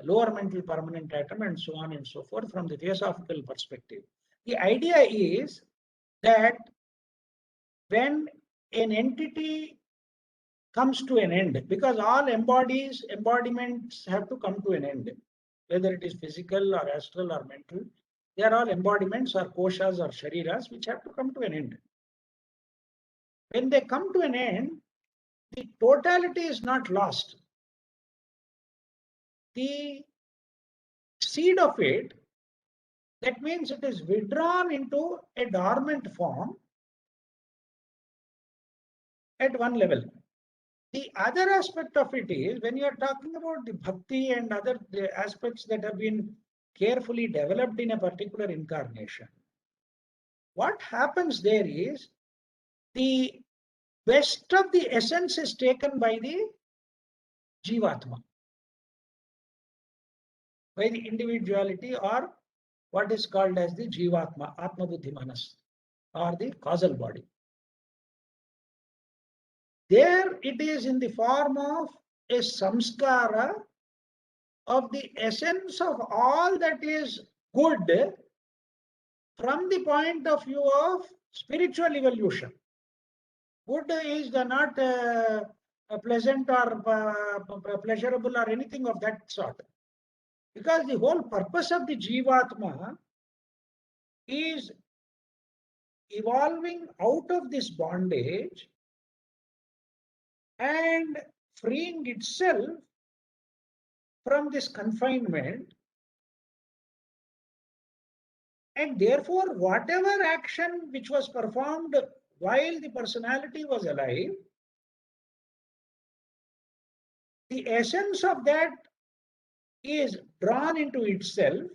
lower mental permanent atom, and so on and so forth from the theosophical perspective. The idea is that when an entity comes to an end, because all embodiments have to come to an end, whether it is physical or astral or mental, they are all embodiments or koshas or shariras which have to come to an end. When they come to an end, the totality is not lost. The seed of it, that means it is withdrawn into a dormant form at one level. The other aspect of it is, when you are talking about the bhakti and other aspects that have been carefully developed in a particular incarnation, what happens there is the best of the essence is taken by the Jivatma, by the individuality, or what is called as the Jivatma, Atma Buddhi Manas, or the causal body. There it is in the form of a samskara of the essence of all that is good from the point of view of spiritual evolution. Good is not pleasant or pleasurable or anything of that sort. Because the whole purpose of the Jivatma is evolving out of this bondage and freeing itself from this confinement, and therefore whatever action which was performed while the personality was alive, the essence of that is drawn into itself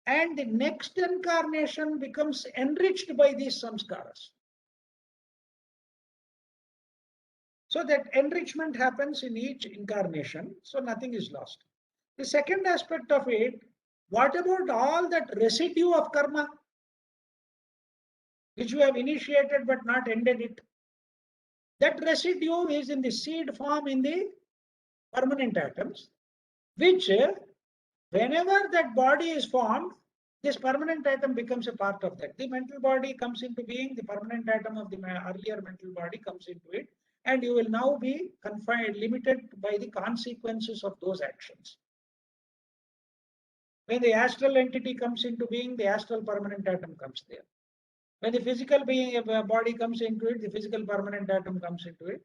and the next incarnation becomes enriched by these samskaras. So that enrichment happens in each incarnation, so nothing is lost. The second aspect of it, what about all that residue of karma, which you have initiated but not ended it? That residue is in the seed form in the permanent atoms, which whenever that body is formed, this permanent atom becomes a part of that. The mental body comes into being, the permanent atom of the earlier mental body comes into it, and you will now be confined, limited by the consequences of those actions. When the astral entity comes into being, the astral permanent atom comes there. When the physical being body comes into it, the physical permanent atom comes into it.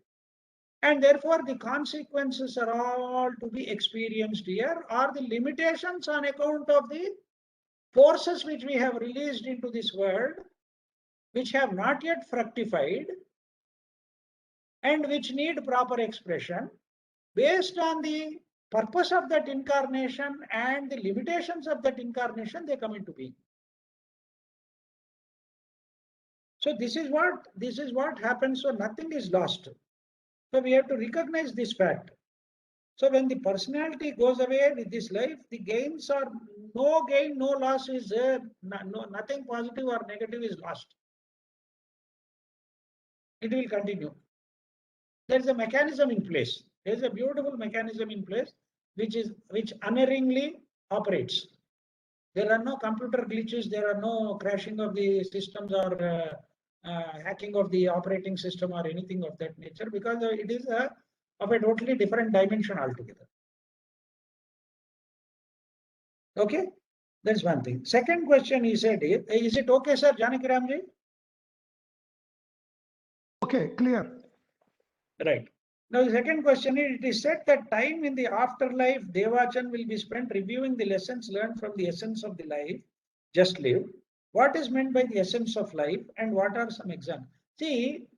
And therefore, the consequences are all to be experienced here, or the limitations on account of the forces which we have released into this world, which have not yet fructified and which need proper expression based on the purpose of that incarnation and the limitations of that incarnation, they come into being. So this is what happens. So nothing is lost. So we have to recognize this fact. So when the personality goes away with this life, the gains are no gain, no loss is nothing positive or negative is lost. It will continue. There is a mechanism in place. There is a beautiful mechanism in place which unerringly operates. There are no computer glitches. There are no crashing of the systems or hacking of the operating system or anything of that nature, because it is of a totally different dimension altogether. Okay, that's one thing. Second question he said is it okay, sir, Janaki Ramji? Okay, clear. Right. Now the second question is, it is said that time in the afterlife, Devachan will be spent reviewing the lessons learned from the essence of the life just lived. What is meant by the essence of life, and what are some examples? See,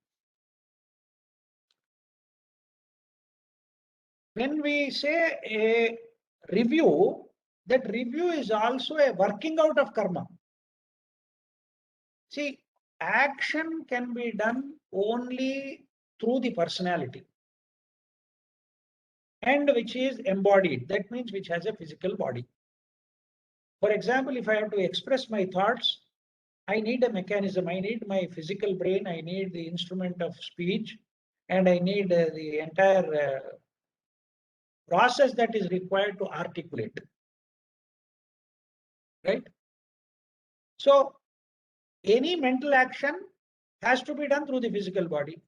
when we say a review, that review is also a working out of karma. See, action can be done only through the personality, and which is embodied. That means which has a physical body. For example, if I have to express my thoughts, I need a mechanism. I need my physical brain. I need the instrument of speech, and I need the entire process that is required to articulate. Right? So, any mental action has to be done through the physical body.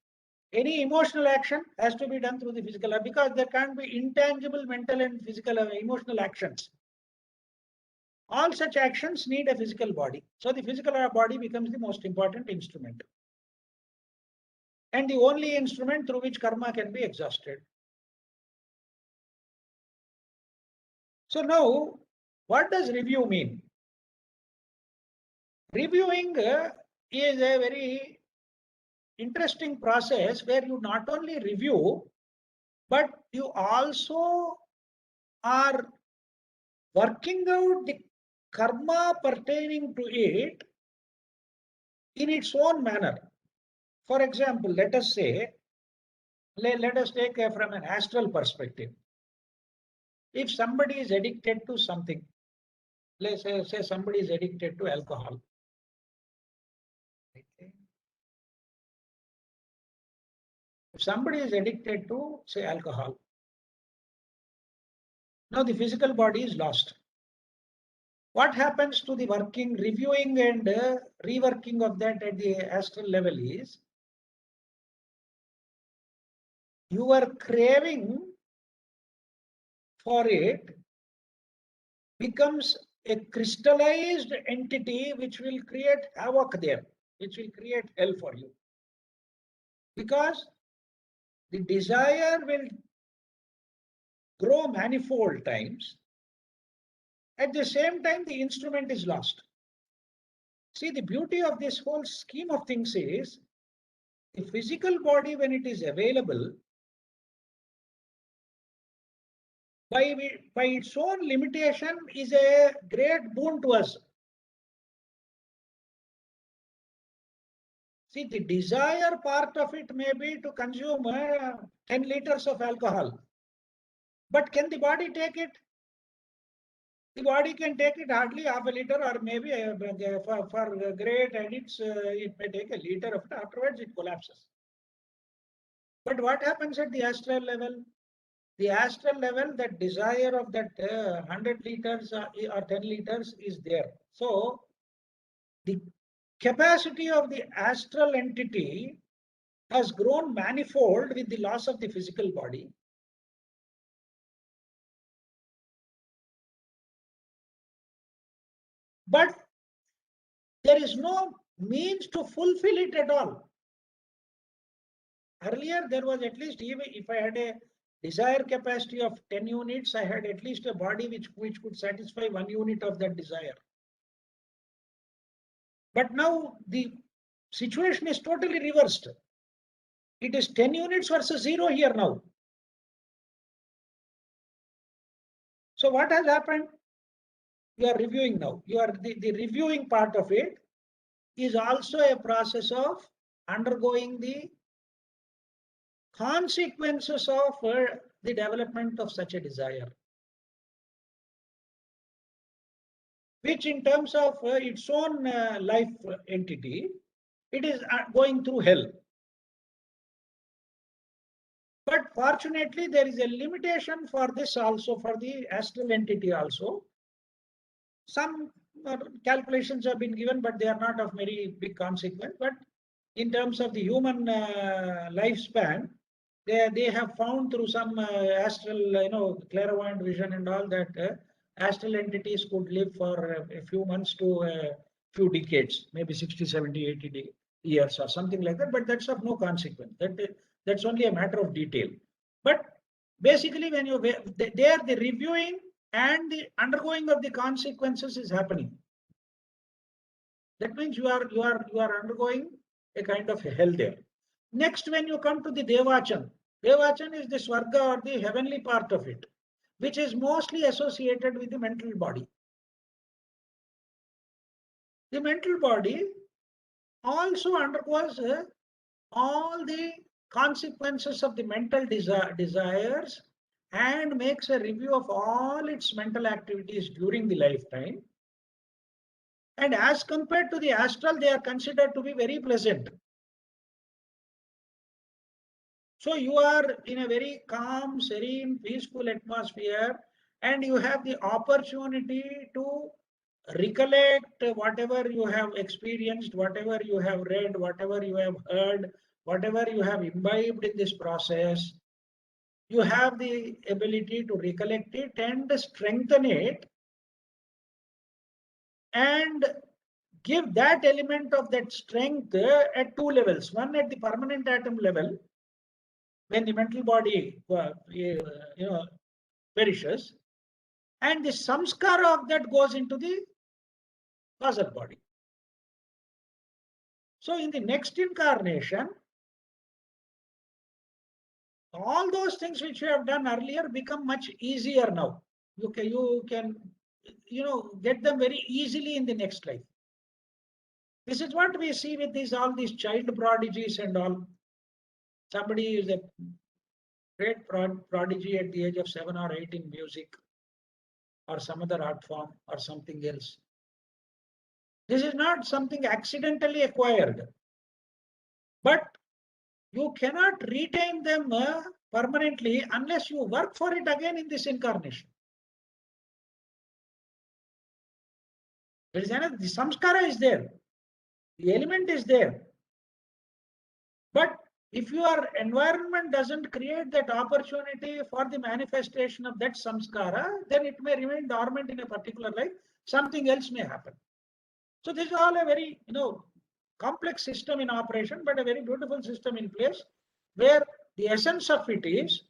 Any emotional action has to be done through the physical, because there can't be intangible mental and physical emotional actions. All such actions need a physical body. So the physical body becomes the most important instrument, and the only instrument through which karma can be exhausted. So now, what does review mean? Reviewing is a very interesting process where you not only review, but you also are working out the karma pertaining to it in its own manner. For example, let us say, let us take from an astral perspective. If somebody is addicted to something, let's say somebody is addicted to alcohol. Okay. If somebody is addicted to, say, alcohol, now the physical body is lost. What happens to the working, reviewing and reworking of that at the astral level is, your craving for it becomes a crystallized entity which will create havoc there, which will create hell for you. Because the desire will grow manifold times. At the same time, the instrument is lost. See, the beauty of this whole scheme of things is, the physical body, when it is available, by its own limitation, is a great boon to us. See, the desire part of it may be to consume 10 liters of alcohol. But can the body take it? The body can take it hardly half a liter, or maybe for great addicts, it may take a liter of it. Afterwards, it collapses. But what happens at the astral level? The astral level, that desire of that 100 liters or 10 liters is there. So the capacity of the astral entity has grown manifold with the loss of the physical body. But there is no means to fulfill it at all. Earlier, there was at least, even if I had a desire capacity of 10 units, I had at least a body which could satisfy 1 unit of that desire. But now the situation is totally reversed. It is 10 units versus 0 here now. So what has happened? You are reviewing now. You are the reviewing part of it is also a process of undergoing the consequences of the development of such a desire, which in terms of its own life entity, it is going through hell. But fortunately, there is a limitation for this also, for the astral entity also. Some calculations have been given, but they are not of very big consequence. But in terms of the human lifespan, they have found through some astral, clairvoyant vision and all that astral entities could live for a few months to a few decades, maybe 60, 70, 80 years or something like that. But that's of no consequence. That's only a matter of detail. But basically, when you there, the reviewing and the undergoing of the consequences is happening. That means you are undergoing a kind of a hell there. Next, when you come to the Devachan is the Swarga or the heavenly part of it, which is mostly associated with the mental body. The mental body also undergoes all the consequences of the mental desires and makes a review of all its mental activities during the lifetime. And as compared to the astral, they are considered to be very pleasant. So you are in a very calm, serene, peaceful atmosphere, and you have the opportunity to recollect whatever you have experienced, whatever you have read, whatever you have heard, whatever you have imbibed in this process. You have the ability to recollect it and strengthen it and give that element of that strength at two levels. One at the permanent atom level, when the mental body perishes, and the samskara of that goes into the causal body. So in the next incarnation, all those things which you have done earlier become much easier now. You can get them very easily in the next life. This is what we see with all these child prodigies and all. Somebody is a great prodigy at the age of 7 or 8 in music or some other art form or something else. This is not something accidentally acquired, but you cannot retain them permanently unless you work for it again in this incarnation. There is another, the samskara is there, the element is there, but if your environment doesn't create that opportunity for the manifestation of that samskara, then it may remain dormant in a particular life. Something else may happen. So this is all a very complex system in operation, but a very beautiful system in place, where the essence of it is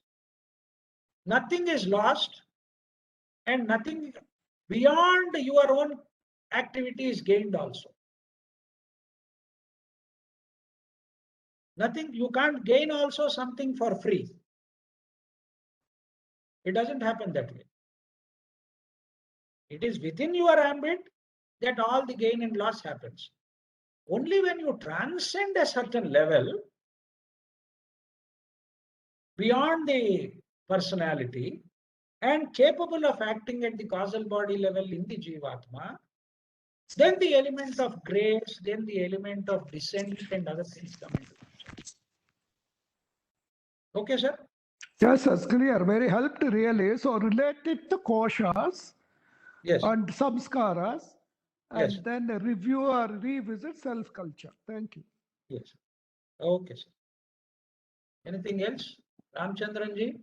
nothing is lost and nothing beyond your own activity is gained also. Nothing, you can't gain also something for free. It doesn't happen that way. It is within your ambit that all the gain and loss happens. Only when you transcend a certain level beyond the personality and capable of acting at the causal body level in the Jivatma, then the element of grace, then the element of descent and other things come into picture. Okay, sir? Yes, that's clear. Very helped really. So related to koshas Yes. and samskaras, and Yes. then review or revisit self-culture. Thank you. Yes. Okay, sir. Anything else? Ramchandranji,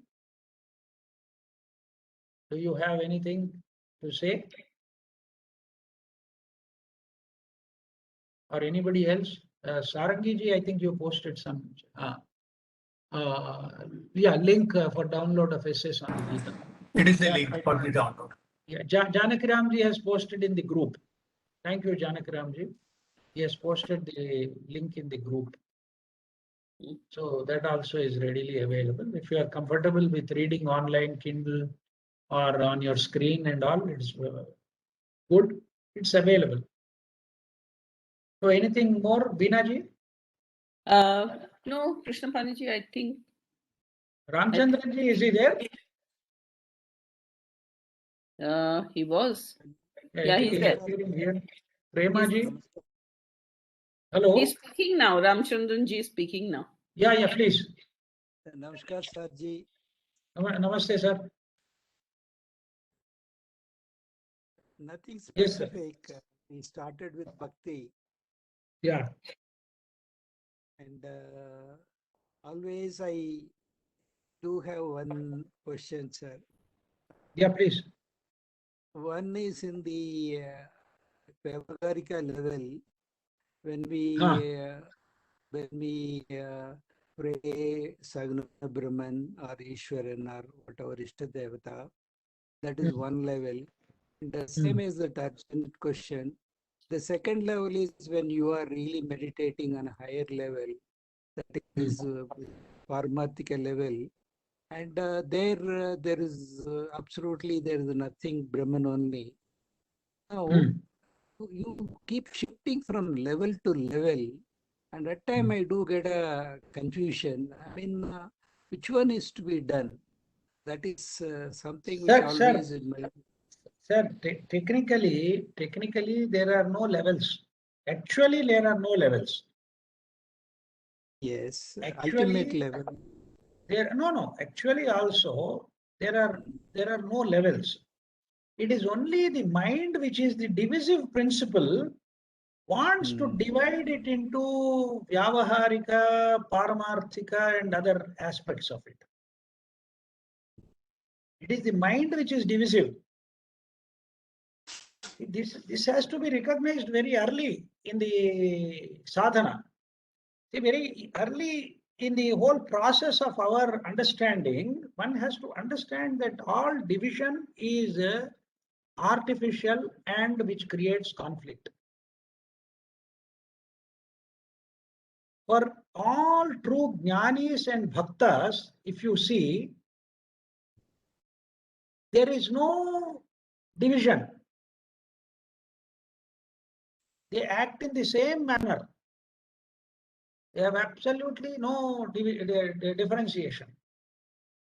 do you have anything to say? Or anybody else? Sarangi ji, I think you posted some. Yeah, link for download of essays on the Gita. It is the link for the download. Yeah, Janakram ji has posted in the group. Thank you, Janakram ji. He has posted the link in the group. So that also is readily available. If you are comfortable with reading online, Kindle, or on your screen and all, it's good. It's available. So anything more, Binaji? No, Krishna Paniji, I think. Ramchandran ji, is he there? He was. I Yeah, think he's he is there. sitting here. Prema He's- ji? Hello? He's speaking now. Ramchandran ji is speaking now. Yeah, please. Namaskar, sir ji. Namaste, sir. Nothing Yes, sir. specific. We started with bhakti, Yeah. and always I do have one question, sir. Yeah, please. One is in the Vyavaharika level, when we Huh. pray Sagna Brahman or Ishwaran or whatever Ishta Devata, that is one level. And the same as the urgent question. The second level is when you are really meditating on a higher level, that is Paramarthika level. And there is absolutely, there is nothing Brahman only. Now, you keep shifting from level to level, and at time I do get a confusion. I mean, which one is to be done? That is something which Sir, always in my Sir, technically, there are no levels. Actually, there are no levels. yes Actually, ultimate level. Actually, also there are no levels. It is only the mind which is the divisive principle wants to divide it into Vyavaharika, Paramarthika, and other aspects of it. It is the mind which is divisive. This has to be recognized very early in the sadhana. See, very early in the whole process of our understanding, one has to understand that all division is artificial and which creates conflict. For all true jnanis and bhaktas, if you see, there is no division. They act in the same manner. They have absolutely no differentiation.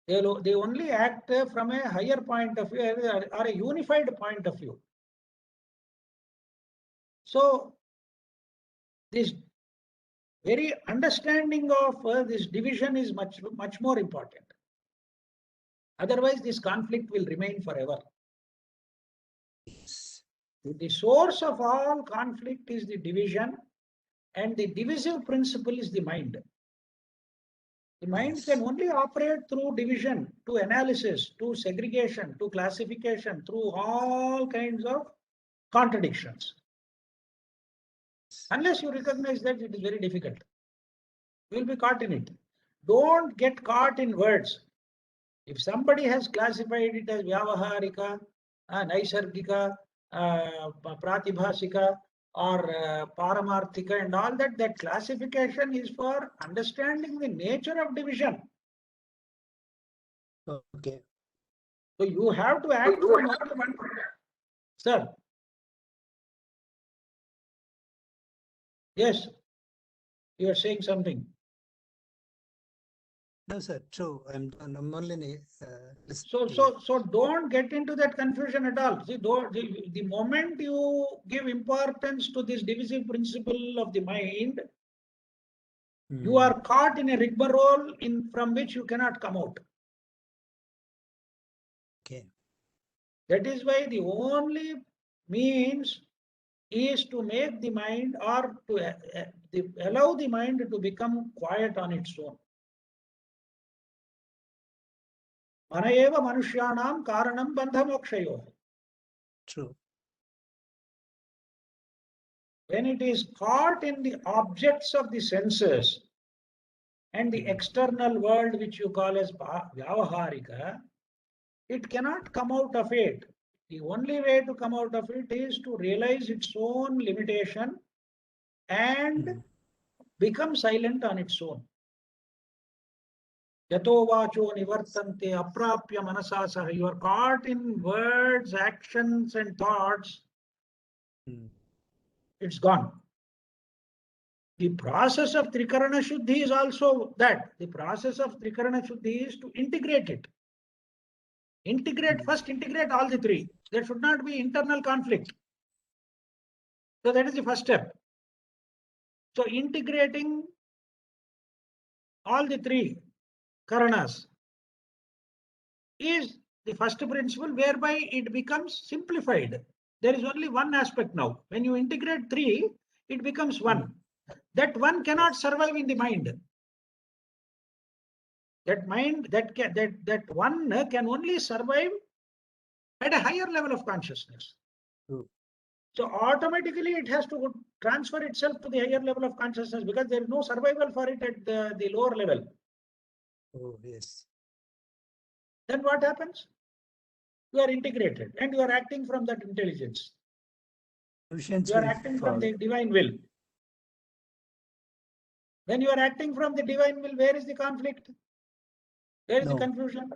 They only act from a higher point of view or a unified point of view. So this very understanding of this division is much more important. Otherwise, this conflict will remain forever. The source of all conflict is the division, and the divisive principle is the mind. The mind can only operate through division, to analysis, to segregation, to classification, through all kinds of contradictions. Unless you recognize that, it is very difficult. You will be caught in it. Don't get caught in words. If somebody has classified it as Vyavaharika, Naisargika, Pratibhasika, or Paramarthika and all that, that classification is for understanding the nature of division. Okay. So you have to act from only one. Sir. Yes, you are saying something. No, sir. True. I'm only So don't get into that confusion at all. See, the moment you give importance to this divisive principle of the mind, you are caught in a rigmarole from which you cannot come out. Okay. That is why the only means is to make the mind or to allow the mind to become quiet on its own. Mana eva manushyanam karanam bandhamokshayoh. True. When it is caught in the objects of the senses and the external world, which you call as vyavaharika, it cannot come out of it. The only way to come out of it is to realize its own limitation and become silent on its own. Yato vacho nivartante aprapya manasa saha. You are caught in words, actions, and thoughts. It's gone. The process of Trikarana Shuddhi is also that. The process of Trikarana Shuddhi is to integrate it. First integrate all the three. There should not be internal conflict. So that is the first step. So integrating all the three Karanas is the first principle, whereby it becomes simplified. There is only one aspect now. When you integrate three, it becomes one. That one cannot survive in the mind. That one can only survive at a higher level of consciousness. True. So automatically it has to transfer itself to the higher level of consciousness, because there is no survival for it at the lower level. Oh, yes. Then what happens? You are integrated and you are acting from that intelligence. Illusions You are will acting fall. from the divine will. When you are acting from the divine will, where is the conflict? Where is the No. confusion?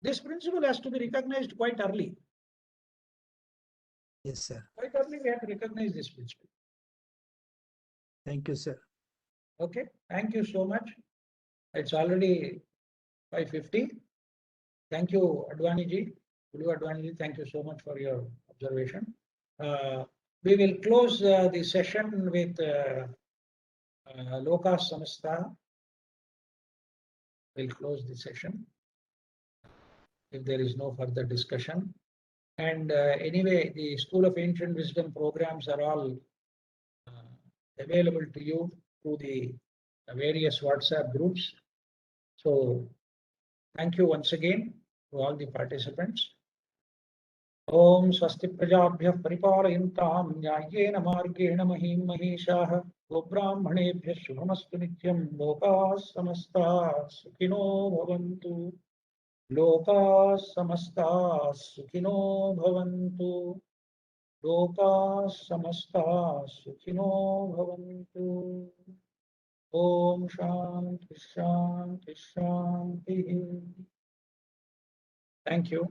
This principle has to be recognized quite early. Yes, sir. Quite early we have to recognize this principle. Thank you, sir. Okay, thank you so much. It's already 5:50. Thank you, Advani ji. Advani ji, thank you so much for your observation. We will close the session with Loka Samastha. We'll close the session if there is no further discussion. And anyway, the School of Ancient Wisdom programs are all available to you through the various WhatsApp groups. So thank you once again to all the participants. Om Swasti Prajabhyah Paripalayintam Nyayena Margena Mahim Mahishah Gobrahmanebhyah Shubhamastu Nityam Lokah Samastah Sukhino Bhavantu Lokah Samastah Sukhino Bhavantu Lokah Samastah Sukhino Bhavantu. Om Shanti Shanti Shanti. Thank you.